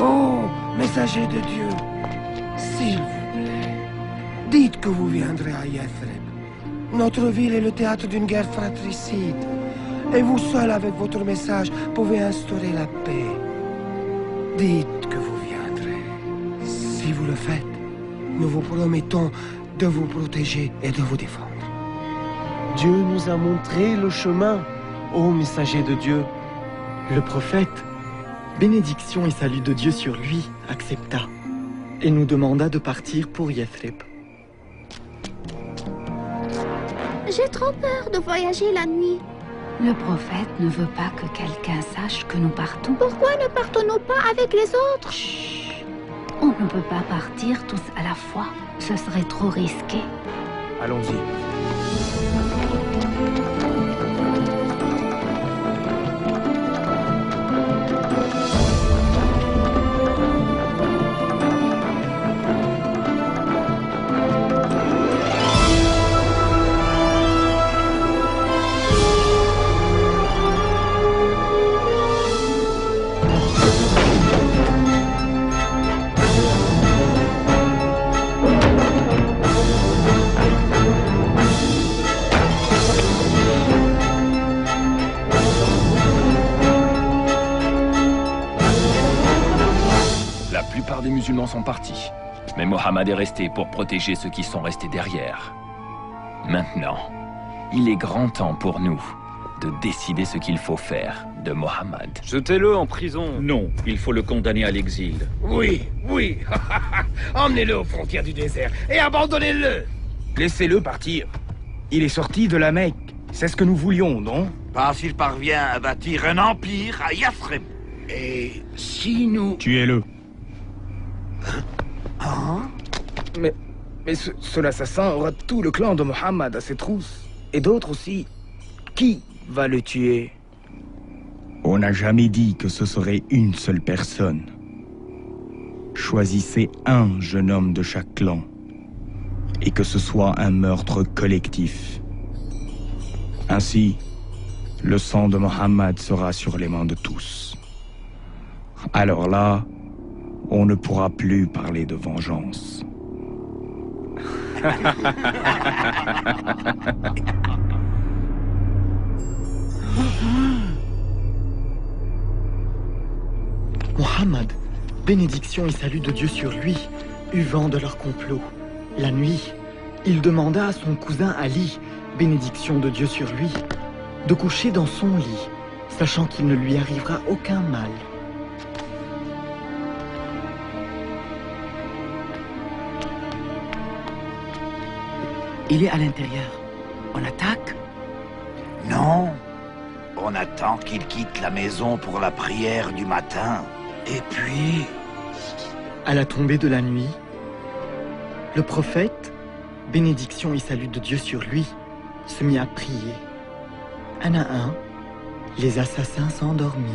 Oh, messager de Dieu, s'il vous plaît, dites que vous viendrez à Yathrib. Notre ville est le théâtre d'une guerre fratricide. Et vous seul, avec votre message, pouvez instaurer la paix. Dites que vous viendrez. Si vous le faites, nous vous promettons de vous protéger et de vous défendre. Dieu nous a montré le chemin, ô messager de Dieu. Le prophète, bénédiction et salut de Dieu sur lui, accepta et nous demanda de partir pour Yathrib. J'ai trop peur de voyager la nuit. Le prophète ne veut pas que quelqu'un sache que nous partons. Pourquoi ne partons-nous pas avec les autres? Chut. On ne peut pas partir tous à la fois. Ce serait trop risqué. Allons-y. Les musulmans sont partis, mais Mohammed est resté pour protéger ceux qui sont restés derrière. Maintenant, il est grand temps pour nous de décider ce qu'il faut faire de Mohammed. Jetez-le en prison. Non, il faut le condamner à l'exil. Oui, oui. Emmenez-le aux frontières du désert et abandonnez-le. Laissez-le partir. Il est sorti de la Mecque. C'est ce que nous voulions, non? Pas s'il parvient à bâtir un empire à Yathrib. Et si nous... Tuez-le. Hein? Mais ce l'assassin aura tout le clan de Mohammed à ses trousses. Et d'autres aussi. Qui va le tuer? On n'a jamais dit que ce serait une seule personne. Choisissez un jeune homme de chaque clan. Et que ce soit un meurtre collectif. Ainsi, le sang de Mohammed sera sur les mains de tous. Alors là, on ne pourra plus parler de vengeance. Mohammed, bénédiction et salut de Dieu sur lui, eut vent de leur complot. La nuit, il demanda à son cousin Ali, bénédiction de Dieu sur lui, de coucher dans son lit, sachant qu'il ne lui arrivera aucun mal. Il est à l'intérieur. On attaque? Non. On attend qu'il quitte la maison pour la prière du matin. Et puis... À la tombée de la nuit, le prophète, bénédiction et salut de Dieu sur lui, se mit à prier. Un à un, les assassins s'endormirent.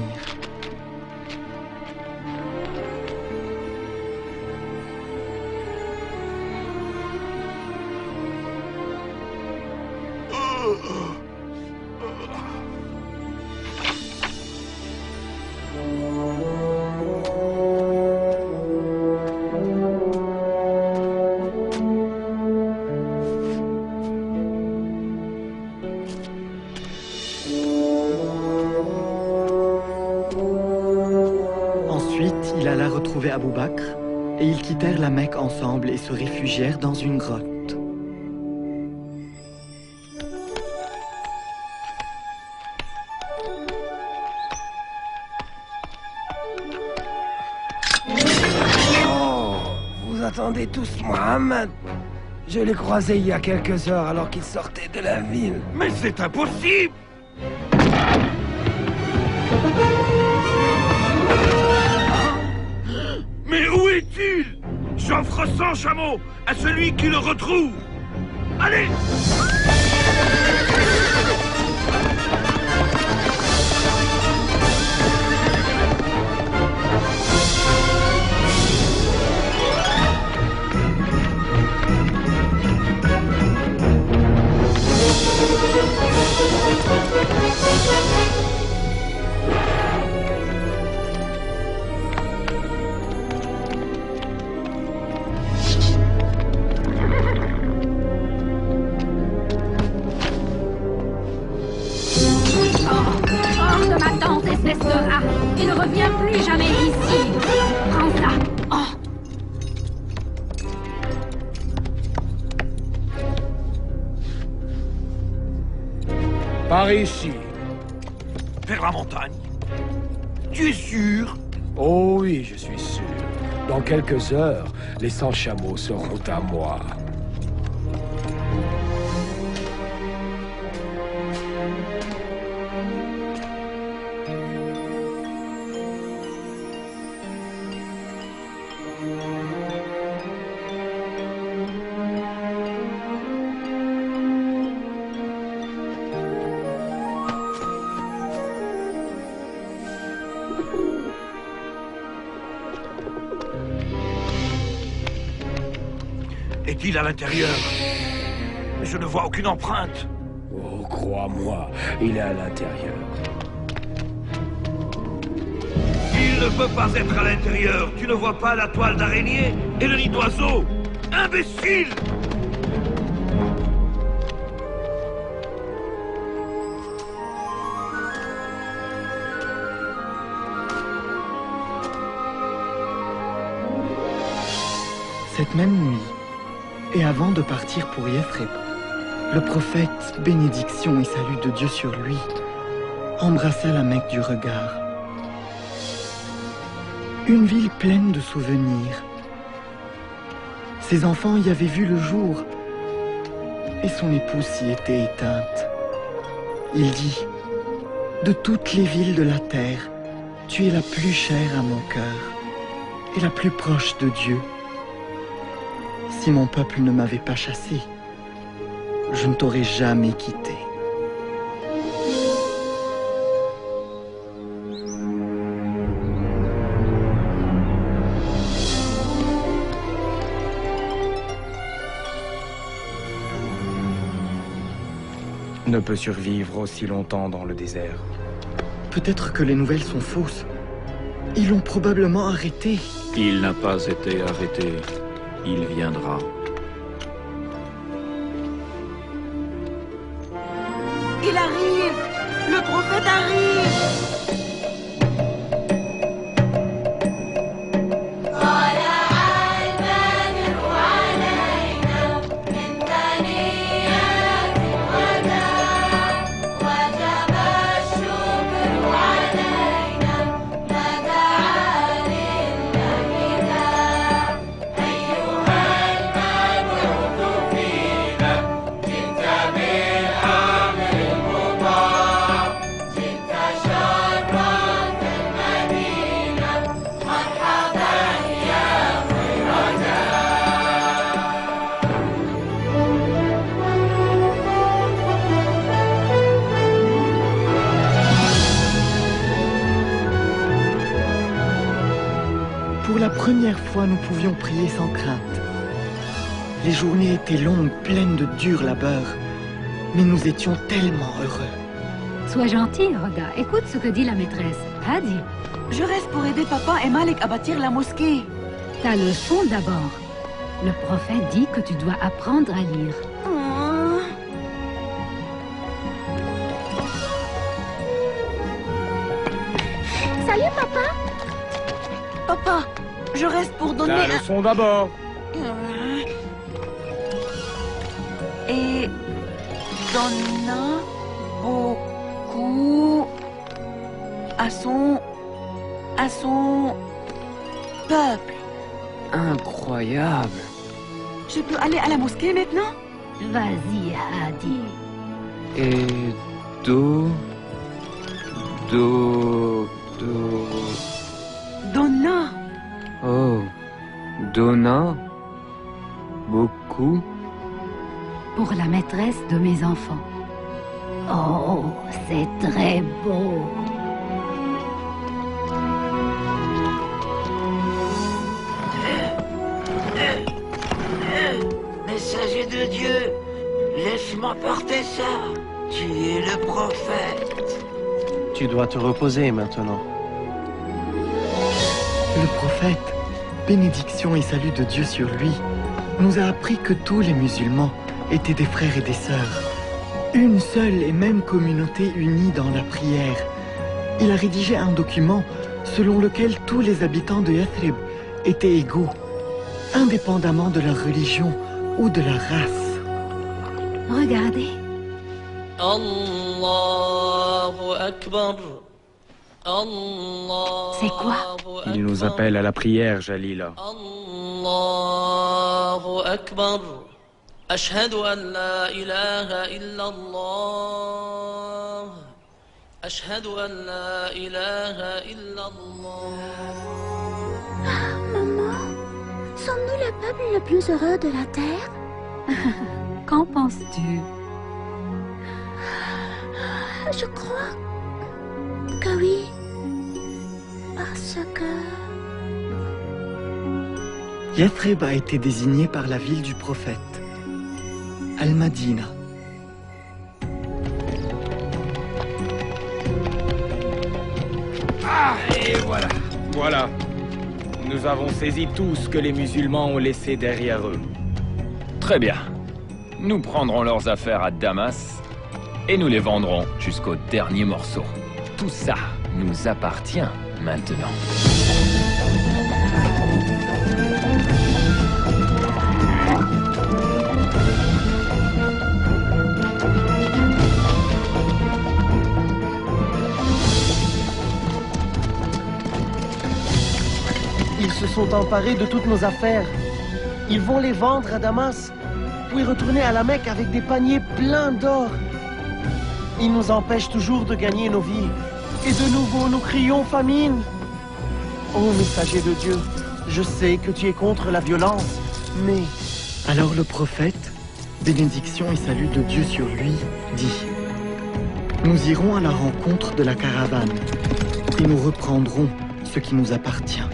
Il alla retrouver Abou Bakr, et ils quittèrent la Mecque ensemble et se réfugièrent dans une grotte. Oh, vous attendez tous Mohammed? Je l'ai croisé il y a quelques heures alors qu'il sortait de la ville. Mais c'est impossible! Mais où est-il? J'offre 100 chameaux à celui qui le retrouve. Allez! reviens plus jamais ici. Prends ça. Oh. Par ici. Vers la montagne. Tu es sûr? Oh oui, je suis sûr. Dans quelques heures, les 100 chameaux seront à moi. Est-il à l'intérieur? Je ne vois aucune empreinte. Oh, crois-moi, il est à l'intérieur. Il ne peut pas être à l'intérieur. Tu ne vois pas la toile d'araignée et le nid d'oiseau? Imbécile! Cette même nuit, et avant de partir pour Yathrib, le prophète, bénédiction et salut de Dieu sur lui, embrassa la Mecque du regard. Une ville pleine de souvenirs. Ses enfants y avaient vu le jour, et son épouse s'y était éteinte. Il dit, « De toutes les villes de la terre, tu es la plus chère à mon cœur, et la plus proche de Dieu. Si mon peuple ne m'avait pas chassé, je ne t'aurais jamais quitté. » Ne peut survivre aussi longtemps dans le désert. Peut-être que les nouvelles sont fausses. Ils l'ont probablement arrêté. Il n'a pas été arrêté. Il viendra. Il arrive! Le prophète arrive! Pour la première fois, nous pouvions prier sans crainte. Les journées étaient longues, pleines de durs labeurs, mais nous étions tellement heureux. Sois gentil, Roda. Écoute ce que dit la maîtresse. Hadi. Je reste pour aider papa et Malik à bâtir la mosquée. Ta leçon d'abord. Le prophète dit que tu dois apprendre à lire. Salut, papa. Papa, je reste pour donner La leçon d'abord. Et donna beaucoup à son peuple. Incroyable. Je peux aller à la mosquée maintenant? Vas-y, Hadi. Et Donna. Oh, Donna. Beaucoup. Pour la maîtresse de mes enfants. Oh, c'est très beau. Messager de Dieu, laisse-moi porter ça. Tu es le prophète. Tu dois te reposer maintenant. Le prophète, bénédiction et salut de Dieu sur lui, nous a appris que tous les musulmans étaient des frères et des sœurs. Une seule et même communauté unie dans la prière. Il a rédigé un document selon lequel tous les habitants de Yathrib étaient égaux, indépendamment de leur religion ou de leur race. Regardez. C'est quoi? Il nous appelle à la prière, Jalila. Allahu Akbar. Ashhadu an la ilaha illallah. Ashhadu an la ilaha illallah. Maman, sommes-nous le peuple le plus heureux de la terre? Qu'en penses-tu? Je crois que oui. Parce que... Yathrib a été désigné par la ville du prophète, Al-Madina. Ah, et voilà. Voilà. Nous avons saisi tout ce que les musulmans ont laissé derrière eux. Très bien. Nous prendrons leurs affaires à Damas et nous les vendrons jusqu'au dernier morceau. Tout ça nous appartient maintenant. Ils se sont emparés de toutes nos affaires. Ils vont les vendre à Damas, puis retourner à la Mecque avec des paniers pleins d'or. Ils nous empêchent toujours de gagner nos vies. Et de nouveau, nous crions famine. Ô messager de Dieu, je sais que tu es contre la violence, mais... Alors le prophète, bénédiction et salut de Dieu sur lui, dit: Nous irons à la rencontre de la caravane, et nous reprendrons ce qui nous appartient.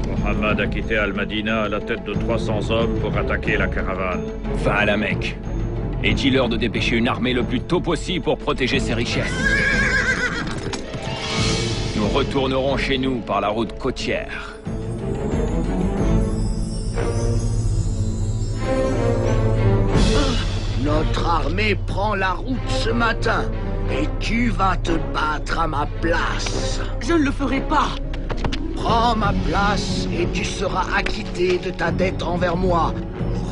Mohammed a quitté Al-Madina à la tête de 300 hommes pour attaquer la caravane. Va à la Mecque et dis-leur de dépêcher une armée le plus tôt possible pour protéger ses richesses. Nous retournerons chez nous par la route côtière. Notre armée prend la route ce matin et tu vas te battre à ma place. Je ne le ferai pas. Prends ma place et tu seras acquitté de ta dette envers moi.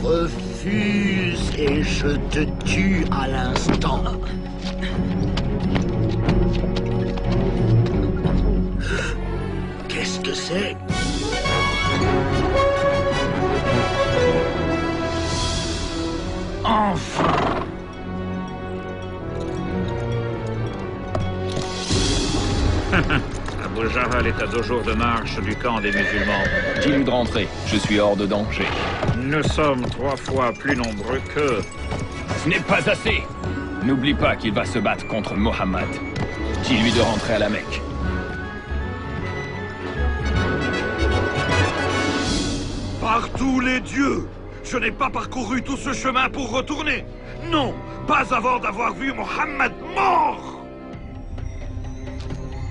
Refuse et je te tue à l'instant. Qu'est-ce que c'est? Enfin! Abu Jahl est à 2 jours de marche du camp des musulmans. Dis-lui de rentrer, je suis hors de danger. Nous sommes 3 fois plus nombreux qu'eux. Ce n'est pas assez! N'oublie pas qu'il va se battre contre Mohammed. Dis-lui de rentrer à la Mecque. Par tous les dieux! Je n'ai pas parcouru tout ce chemin pour retourner! Non! Pas avant d'avoir vu Mohammed mort!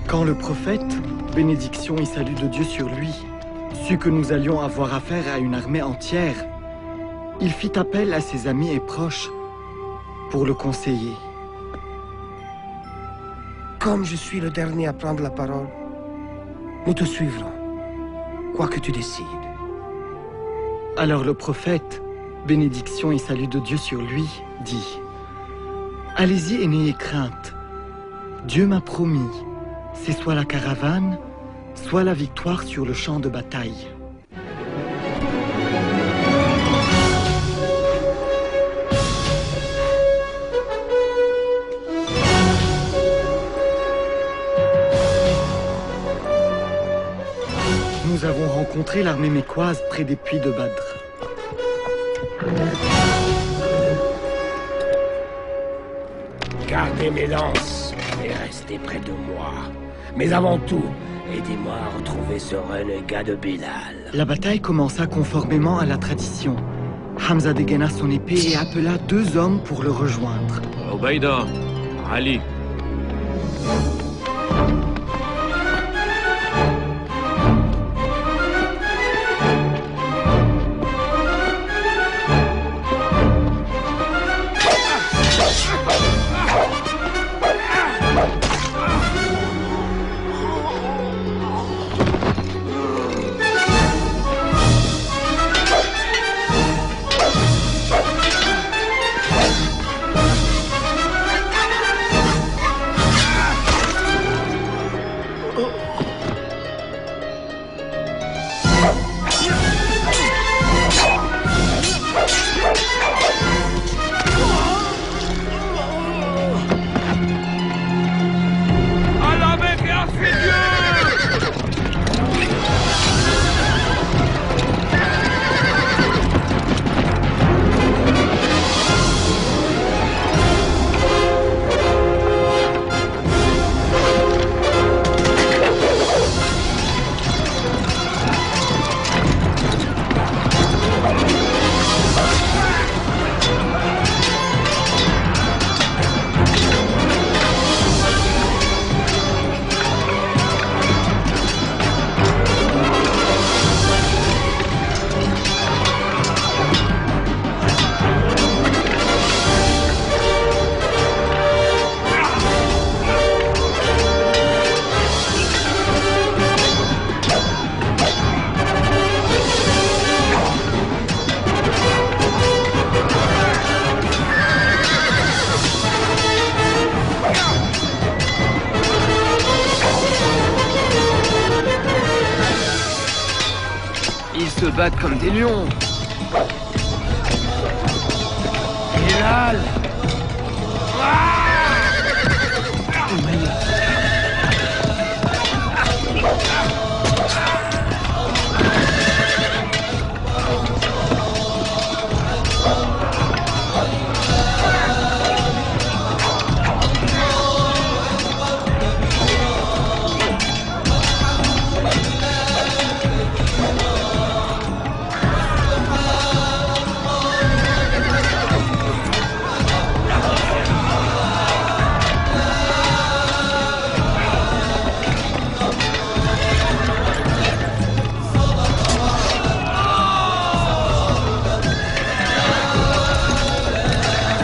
Quand le prophète, bénédiction et salut de Dieu sur lui, sut que nous allions avoir affaire à une armée entière, il fit appel à ses amis et proches pour le conseiller. Comme je suis le dernier à prendre la parole, nous te suivrons, quoi que tu décides. Alors le prophète, bénédiction et salut de Dieu sur lui, dit: Allez-y et n'ayez crainte. Dieu m'a promis, c'est soit la caravane, soit la victoire sur le champ de bataille. Nous avons rencontré l'armée mécoise près des puits de Badr. Gardez mes lances et restez près de moi. Mais avant tout, aidez-moi à retrouver ce renégat de Bilal. La bataille commença conformément à la tradition. Hamza dégaina son épée et appela 2 hommes pour le rejoindre. Obaïda, Ali. battent comme des lions. Bilal!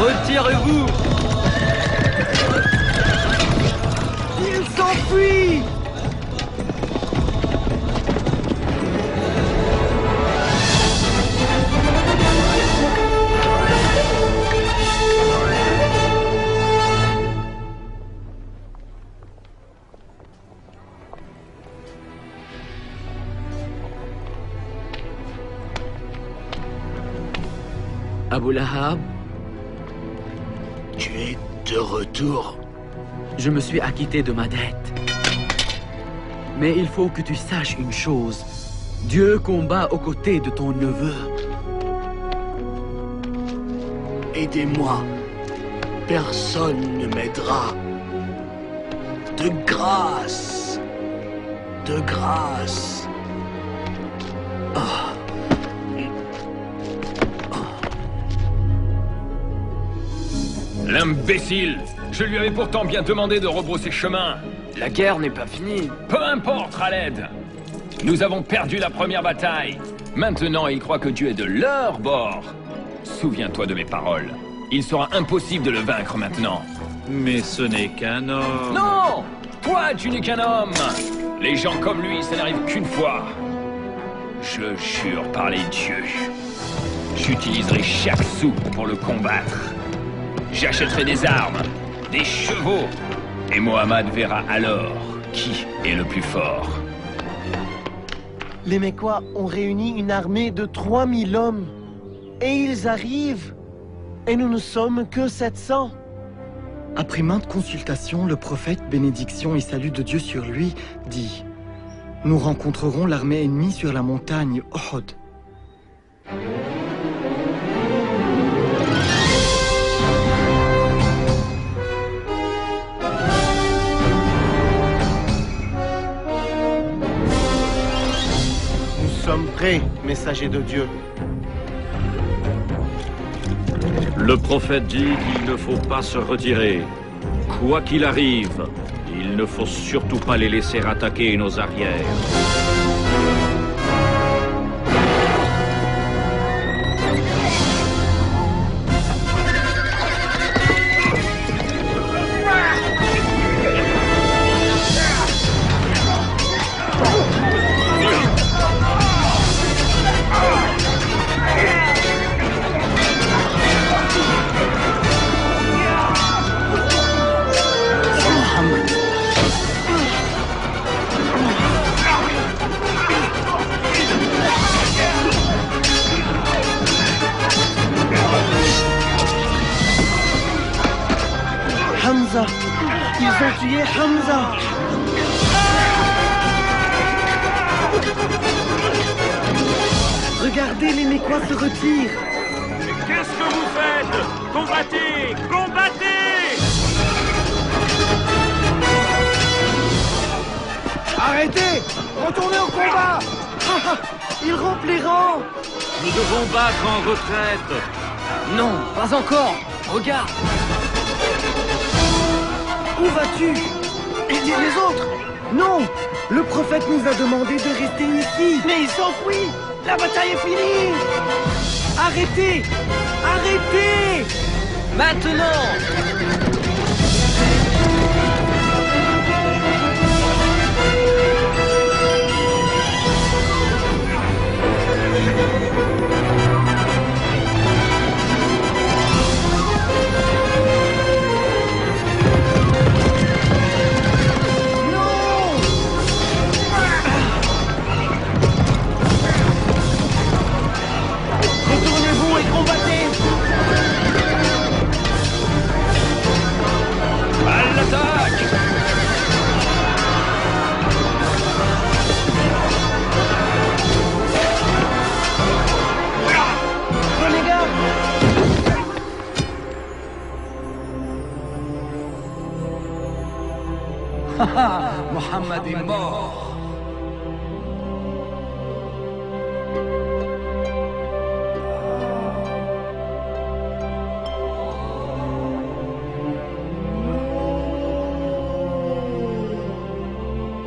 Retirez-vous! Il s'enfuit! Abu Lahab, Tu es de retour. Je me suis acquitté de ma dette. Mais il faut que tu saches une chose. Dieu combat aux côtés de ton neveu. Aidez-moi. Personne ne m'aidera. De grâce. De grâce. L'imbécile! Je lui avais pourtant bien demandé de rebrousser chemin. la guerre n'est pas finie. Peu importe, Khaled. Nous avons perdu la première bataille. Maintenant, ils croient que Dieu est de leur bord. Souviens-toi de mes paroles. Il sera impossible de le vaincre maintenant. Mais ce n'est qu'un homme. Non! Toi, tu n'es qu'un homme! Les gens comme lui, ça n'arrive qu'une fois. Je jure par les dieux. J'utiliserai chaque sou pour le combattre. J'achèterai des armes, des chevaux. Et Mohammed verra alors qui est le plus fort. Les Mécois ont réuni une armée de 3000 hommes. Et ils arrivent. Et nous ne sommes que 700. Après maintes consultations, le prophète, bénédiction et salut de Dieu sur lui, dit: Nous rencontrerons l'armée ennemie sur la montagne Uhud. Nous sommes prêts, messager de Dieu. Le prophète dit qu'il ne faut pas se retirer. Quoi qu'il arrive, il ne faut surtout pas les laisser attaquer nos arrières. Hamza! Ils ont tué Hamza! Regardez, les Mécois se retirent! Qu'est-ce que vous faites? Combattez! Combattez! Arrêtez! Retournez au combat! Ils rompent les rangs! Nous devons battre en retraite. Non, pas encore. Regarde. Où vas-tu? Et dis les autres! Non! Le prophète nous a demandé de rester ici! Mais il s'enfuit! La bataille est finie! Arrêtez! Arrêtez! Maintenant! Mohammed est mort.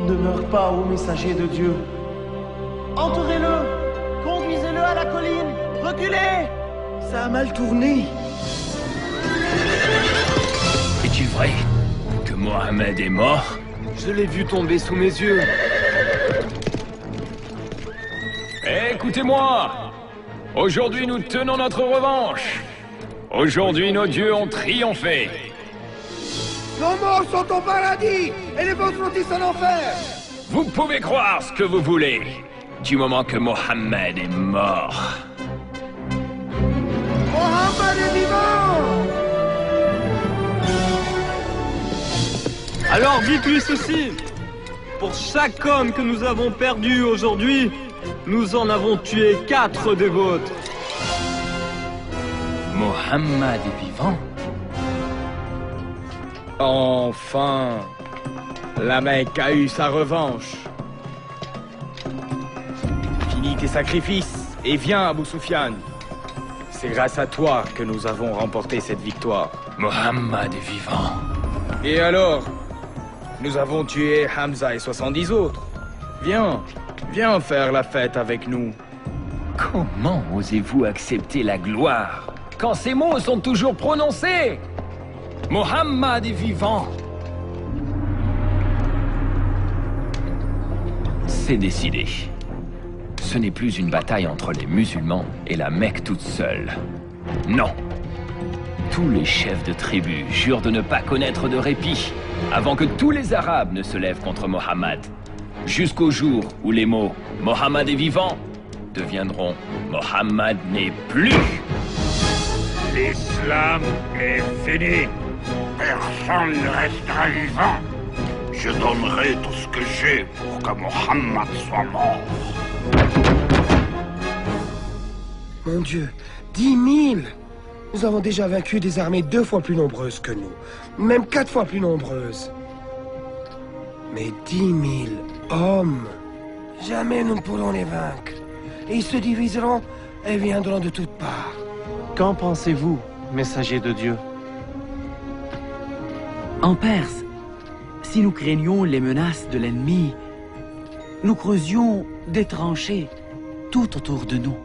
Ne meurs pas, ô messager de Dieu. Entourez-le! Conduisez-le à la colline! Reculez! Ça a mal tourné. Est-il vrai que Mohammed est mort? Je l'ai vu tomber sous mes yeux. Écoutez-moi! Aujourd'hui, nous tenons notre revanche. Aujourd'hui, nos dieux ont triomphé. Nos morts sont au paradis et les vôtres sont en enfer. Vous pouvez croire ce que vous voulez, du moment que Mohammed est mort. Mohammed est vivant! Alors dites-lui ceci. Pour chaque homme que nous avons perdu aujourd'hui, nous en avons tué 4 des vôtres. Mohammed est vivant? Enfin, la Mecque a eu sa revanche. Finis tes sacrifices et viens, Abu Sufyan. C'est grâce à toi que nous avons remporté cette victoire. Mohammed est vivant. Et alors? Nous avons tué Hamza et 70 autres. Viens, viens faire la fête avec nous. Comment osez-vous accepter la gloire quand ces mots sont toujours prononcés? Mohammed est vivant. C'est décidé. Ce n'est plus une bataille entre les musulmans et la Mecque toute seule. Non. Tous les chefs de tribus jurent de ne pas connaître de répit avant que tous les Arabes ne se lèvent contre Mohammed. Jusqu'au jour où les mots « Mohammed est vivant » deviendront « Mohammed n'est plus ». L'islam est fini. Personne ne restera vivant. Je donnerai tout ce que j'ai pour que Mohammed soit mort. Mon Dieu, 10 000! Nous avons déjà vaincu des armées 2 fois plus nombreuses que nous. Même 4 fois plus nombreuses. Mais 10 000 hommes, jamais nous ne pourrons les vaincre. Et ils se diviseront et viendront de toutes parts. Qu'en pensez-vous, messager de Dieu? En Perse, si nous craignions les menaces de l'ennemi, nous creusions des tranchées tout autour de nous.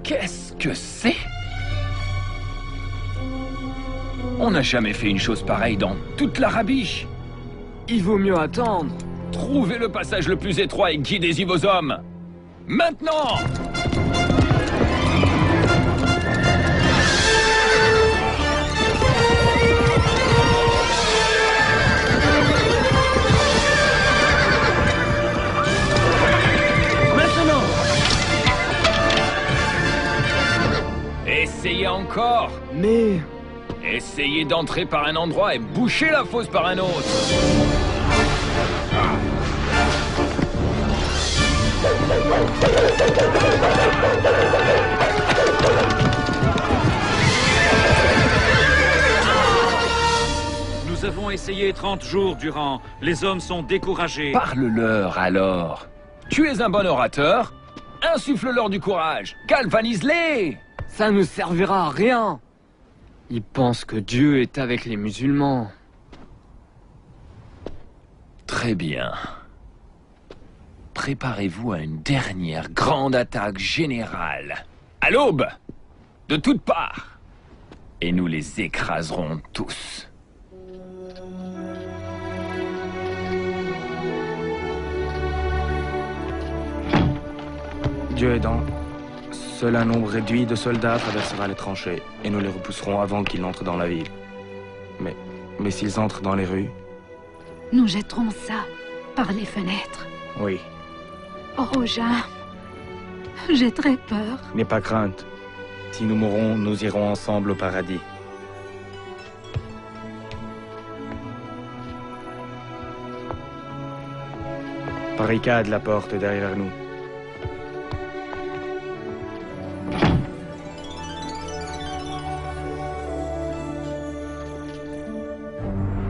Qu'est-ce que c'est? On n'a jamais fait une chose pareille dans toute l'Arabie. Il vaut mieux attendre. Trouvez le passage le plus étroit et guidez-y vos hommes. Maintenant! Essayez encore. Mais... Essayez d'entrer par un endroit et boucher la fosse par un autre. Nous avons essayé 30 jours durant. Les hommes sont découragés. Parle-leur alors. Tu es un bon orateur. Insuffle-leur du courage. Galvanise-les. Ça ne servira à rien. Ils pensent que Dieu est avec les musulmans. Très bien. préparez-vous à une dernière grande attaque générale. À l'aube, de toutes parts. Et nous les écraserons tous. Dieu aidant, seul un nombre réduit de soldats traversera les tranchées, et nous les repousserons avant qu'ils n'entrent dans la ville. Mais s'ils entrent dans les rues... Nous jetterons ça par les fenêtres. Oui. Oh, Roja, j'ai très peur. N'aie pas crainte. Si nous mourons, nous irons ensemble au paradis. Barricade la porte derrière nous.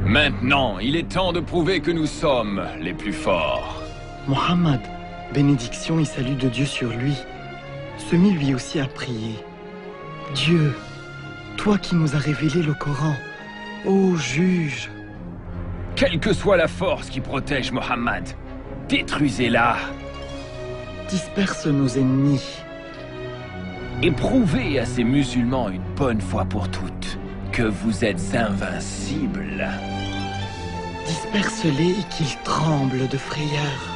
Maintenant, il est temps de prouver que nous sommes les plus forts. Mohammed, bénédiction et salut de Dieu sur lui, se mit lui aussi à prier. Dieu, toi qui nous as révélé le Coran, ô juge. Quelle que soit la force qui protège Mohammed, détruisez-la. Disperse nos ennemis. Et prouvez à ces musulmans une bonne fois pour toutes que vous êtes invincibles. Disperse-les et qu'ils tremblent de frayeur.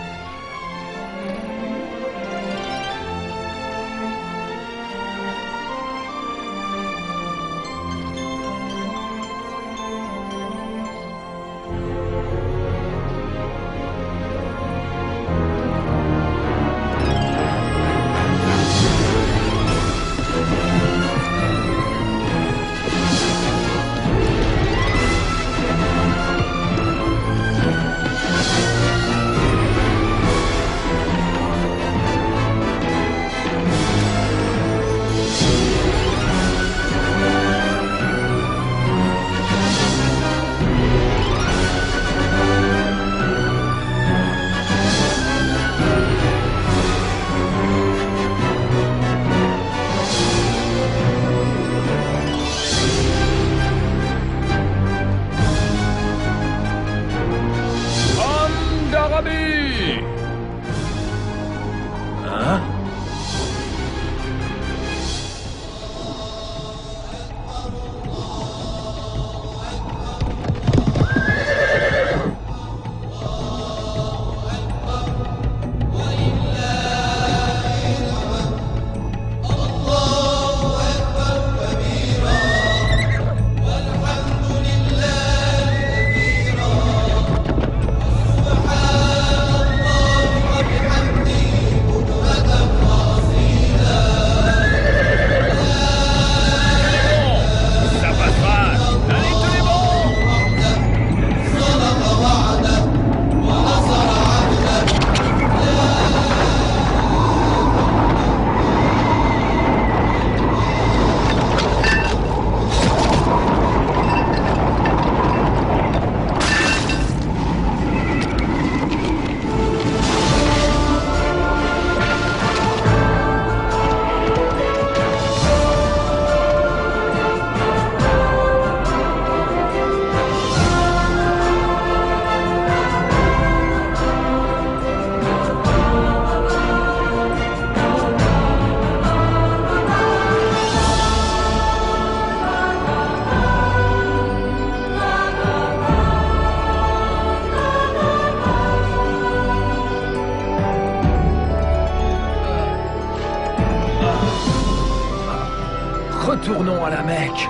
Retournons à la Mecque.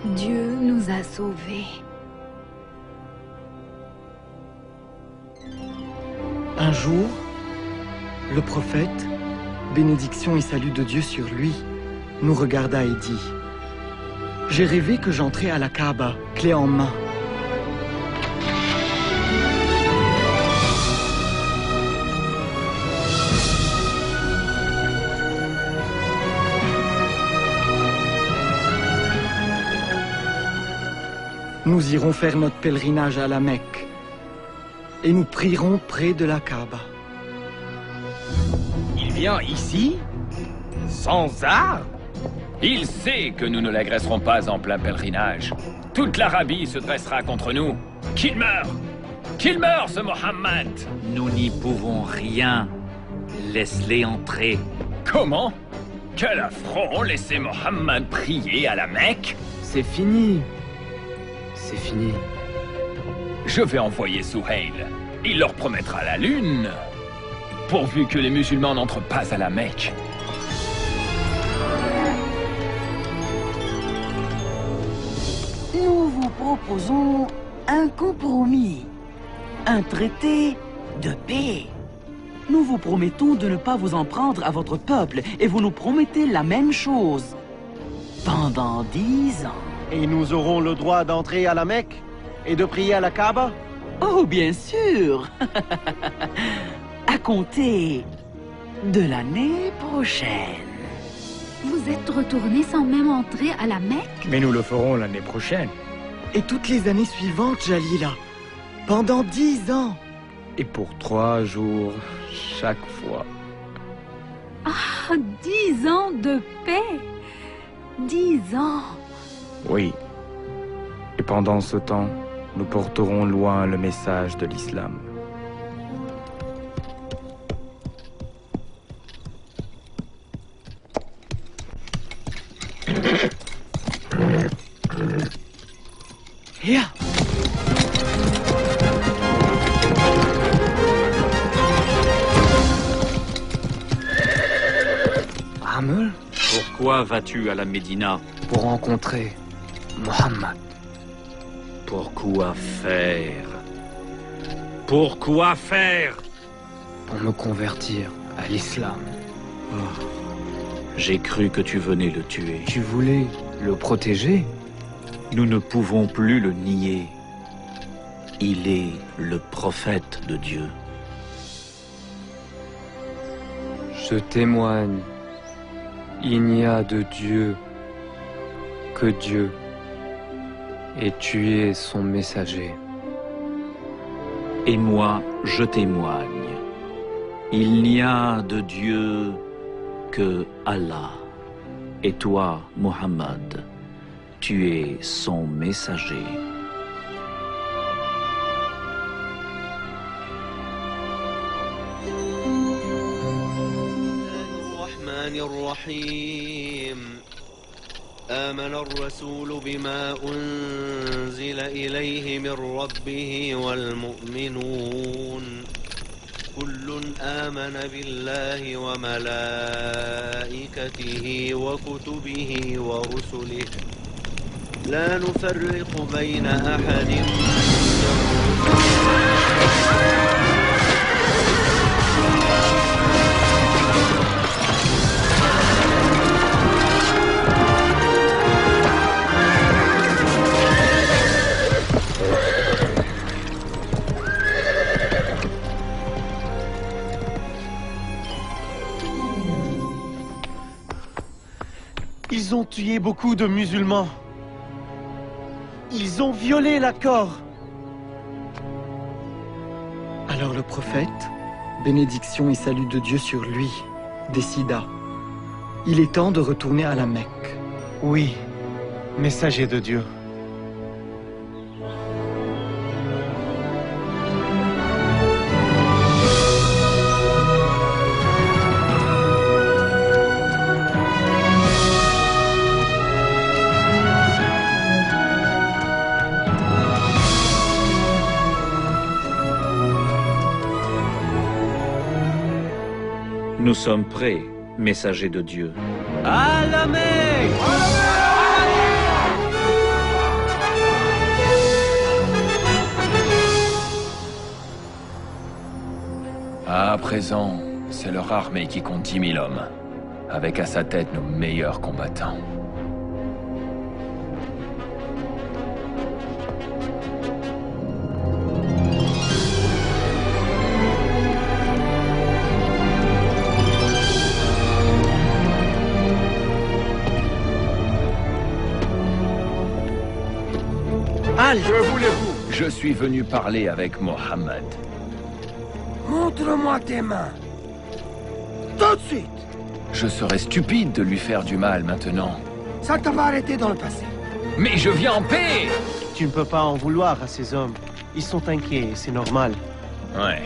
Dieu nous a sauvés. Un jour, le prophète, bénédiction et salut de Dieu sur lui, nous regarda et dit: j'ai rêvé que j'entrais à la Kaaba, clé en main. Nous irons faire notre pèlerinage à la Mecque et nous prierons près de la Kaaba. Il vient ici? Sans armes? Il sait que nous ne l'agresserons pas en plein pèlerinage. Toute l'Arabie se dressera contre nous. Qu'il meure! Qu'il meure, ce Mohammed! Nous n'y pouvons rien. Laisse-les entrer. Comment? Quel affront, laisser Mohammed prier à la Mecque? C'est fini. C'est fini. Je vais envoyer Souhail. Il leur promettra la lune. Pourvu que les musulmans n'entrent pas à la Mecque. Nous vous proposons un compromis, un traité de paix. Nous vous promettons de ne pas vous en prendre à votre peuple et vous nous promettez la même chose. Pendant 10 ans. Et nous aurons le droit d'entrer à la Mecque et de prier à la Kaaba? Oh, bien sûr. À compter de l'année prochaine. Vous êtes retourné sans même entrer à la Mecque? Mais nous le ferons l'année prochaine. Et toutes les années suivantes, Jalila. Pendant 10 ans. Et pour 3 jours, chaque fois. Ah, 10 ans de paix. 10 ans. Oui. Et pendant ce temps, nous porterons loin le message de l'islam. Here. Amel? Pourquoi vas-tu à la Médina? Pour rencontrer Mohammed. Pourquoi faire? Pourquoi faire? Pour me convertir à l'islam. Oh. J'ai cru que tu venais le tuer. Tu voulais le protéger? Nous ne pouvons plus le nier. Il est le prophète de Dieu. Je témoigne. Il n'y a de Dieu que Dieu. Et tu es son messager. Et moi, je témoigne. Il n'y a de Dieu que Allah. Et toi, Mohammed, tu es son messager. آمن الرسول بما أنزل إليه من ربه والمؤمنون كل آمن بالله وملائكته وكتبه ورسله لا نفرق بين أحد من Ils ont tué beaucoup de musulmans. Ils ont violé l'accord. Alors le prophète, bénédiction et salut de Dieu sur lui, décida. Il est temps de retourner à la Mecque. Oui, messager de Dieu. Nous sommes prêts, messagers de Dieu. À la Mecque! À présent, c'est leur armée qui compte 10 000 hommes, avec à sa tête nos meilleurs combattants. Que voulez-vous? Je suis venu parler avec Mohammed. Montre-moi tes mains. Tout de suite. Je serais stupide de lui faire du mal maintenant. Ça t'a pas arrêté dans le passé. Mais je viens en paix! Tu ne peux pas en vouloir à ces hommes. Ils sont inquiets, c'est normal. Ouais.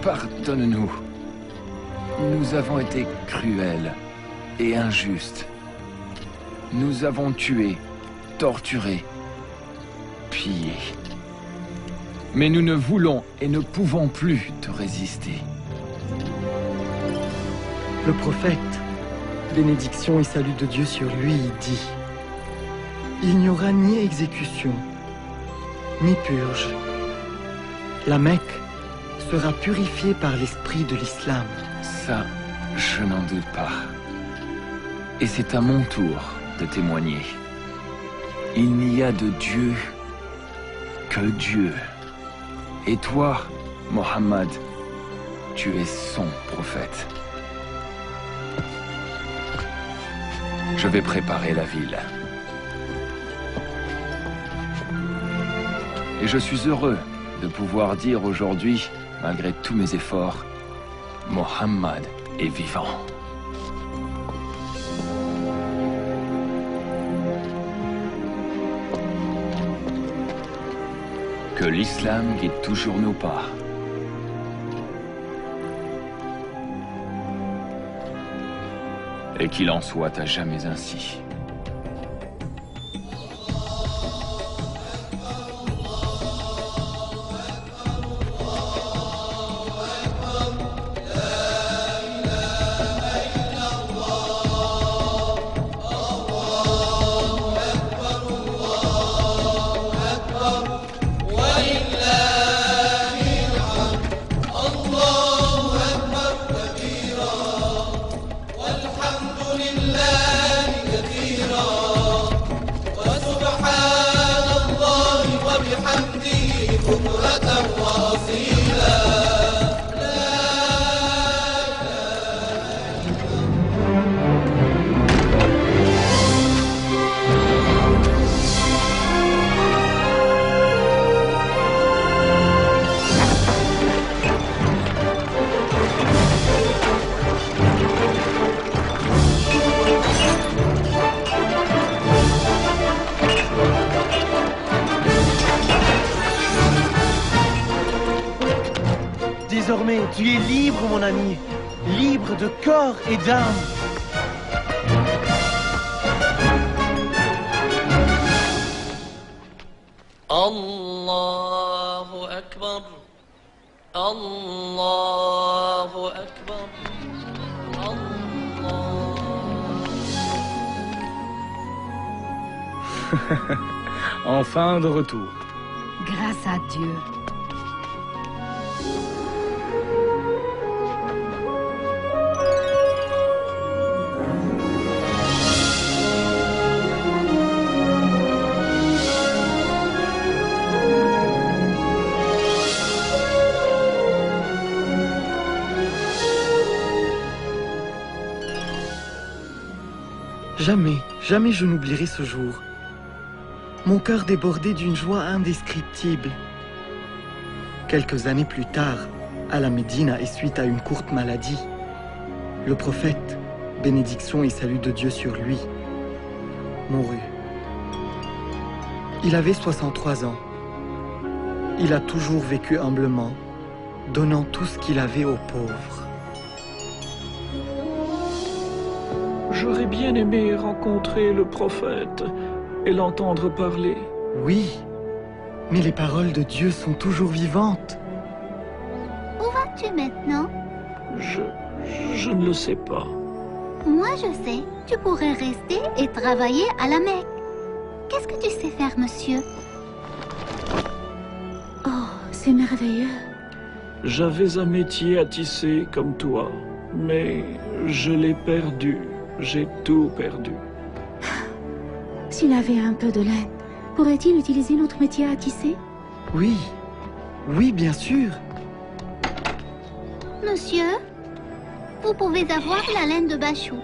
Pardonne-nous. Nous avons été cruels et injustes. Nous avons tué, torturé, pillé. Mais nous ne voulons et ne pouvons plus te résister. Le prophète, bénédiction et salut de Dieu sur lui, dit: il n'y aura ni exécution, ni purge. La Mecque sera purifiée par l'esprit de l'islam. Ça, je n'en doute pas. Et c'est à mon tour de témoigner. Il n'y a de Dieu que Dieu. Et toi, Mohammed, tu es son prophète. Je vais préparer la ville. Et je suis heureux de pouvoir dire aujourd'hui, malgré tous mes efforts, Mohammed est vivant. Que l'islam guide toujours nos pas. Et qu'il en soit à jamais ainsi. Désormais, tu es libre, mon ami. Libre de corps et d'âme. Allahu Akbar. Allahu Akbar. Enfin de retour. Grâce à Dieu. Jamais, jamais je n'oublierai ce jour. Mon cœur débordait d'une joie indescriptible. Quelques années plus tard, à la Médine et suite à une courte maladie, le prophète, bénédiction et salut de Dieu sur lui, mourut. Il avait 63 ans. Il a toujours vécu humblement, donnant tout ce qu'il avait aux pauvres. J'aurais bien aimé rencontrer le prophète et l'entendre parler. Oui, mais les paroles de Dieu sont toujours vivantes. Où vas-tu maintenant? Je ne le sais pas. Moi, je sais. Tu pourrais rester et travailler à la Mecque. Qu'est-ce que tu sais faire, monsieur? Oh, c'est merveilleux. J'avais un métier à tisser comme toi, mais je l'ai perdu. J'ai tout perdu. S'il avait un peu de laine, pourrait-il utiliser notre métier à tisser? Oui, oui, bien sûr. Monsieur, vous pouvez avoir la laine de Bachou.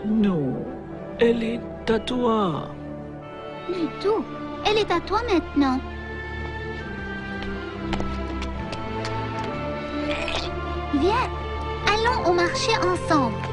Non, elle est à toi. Du tout. Elle est à toi maintenant. Viens, allons au marché ensemble.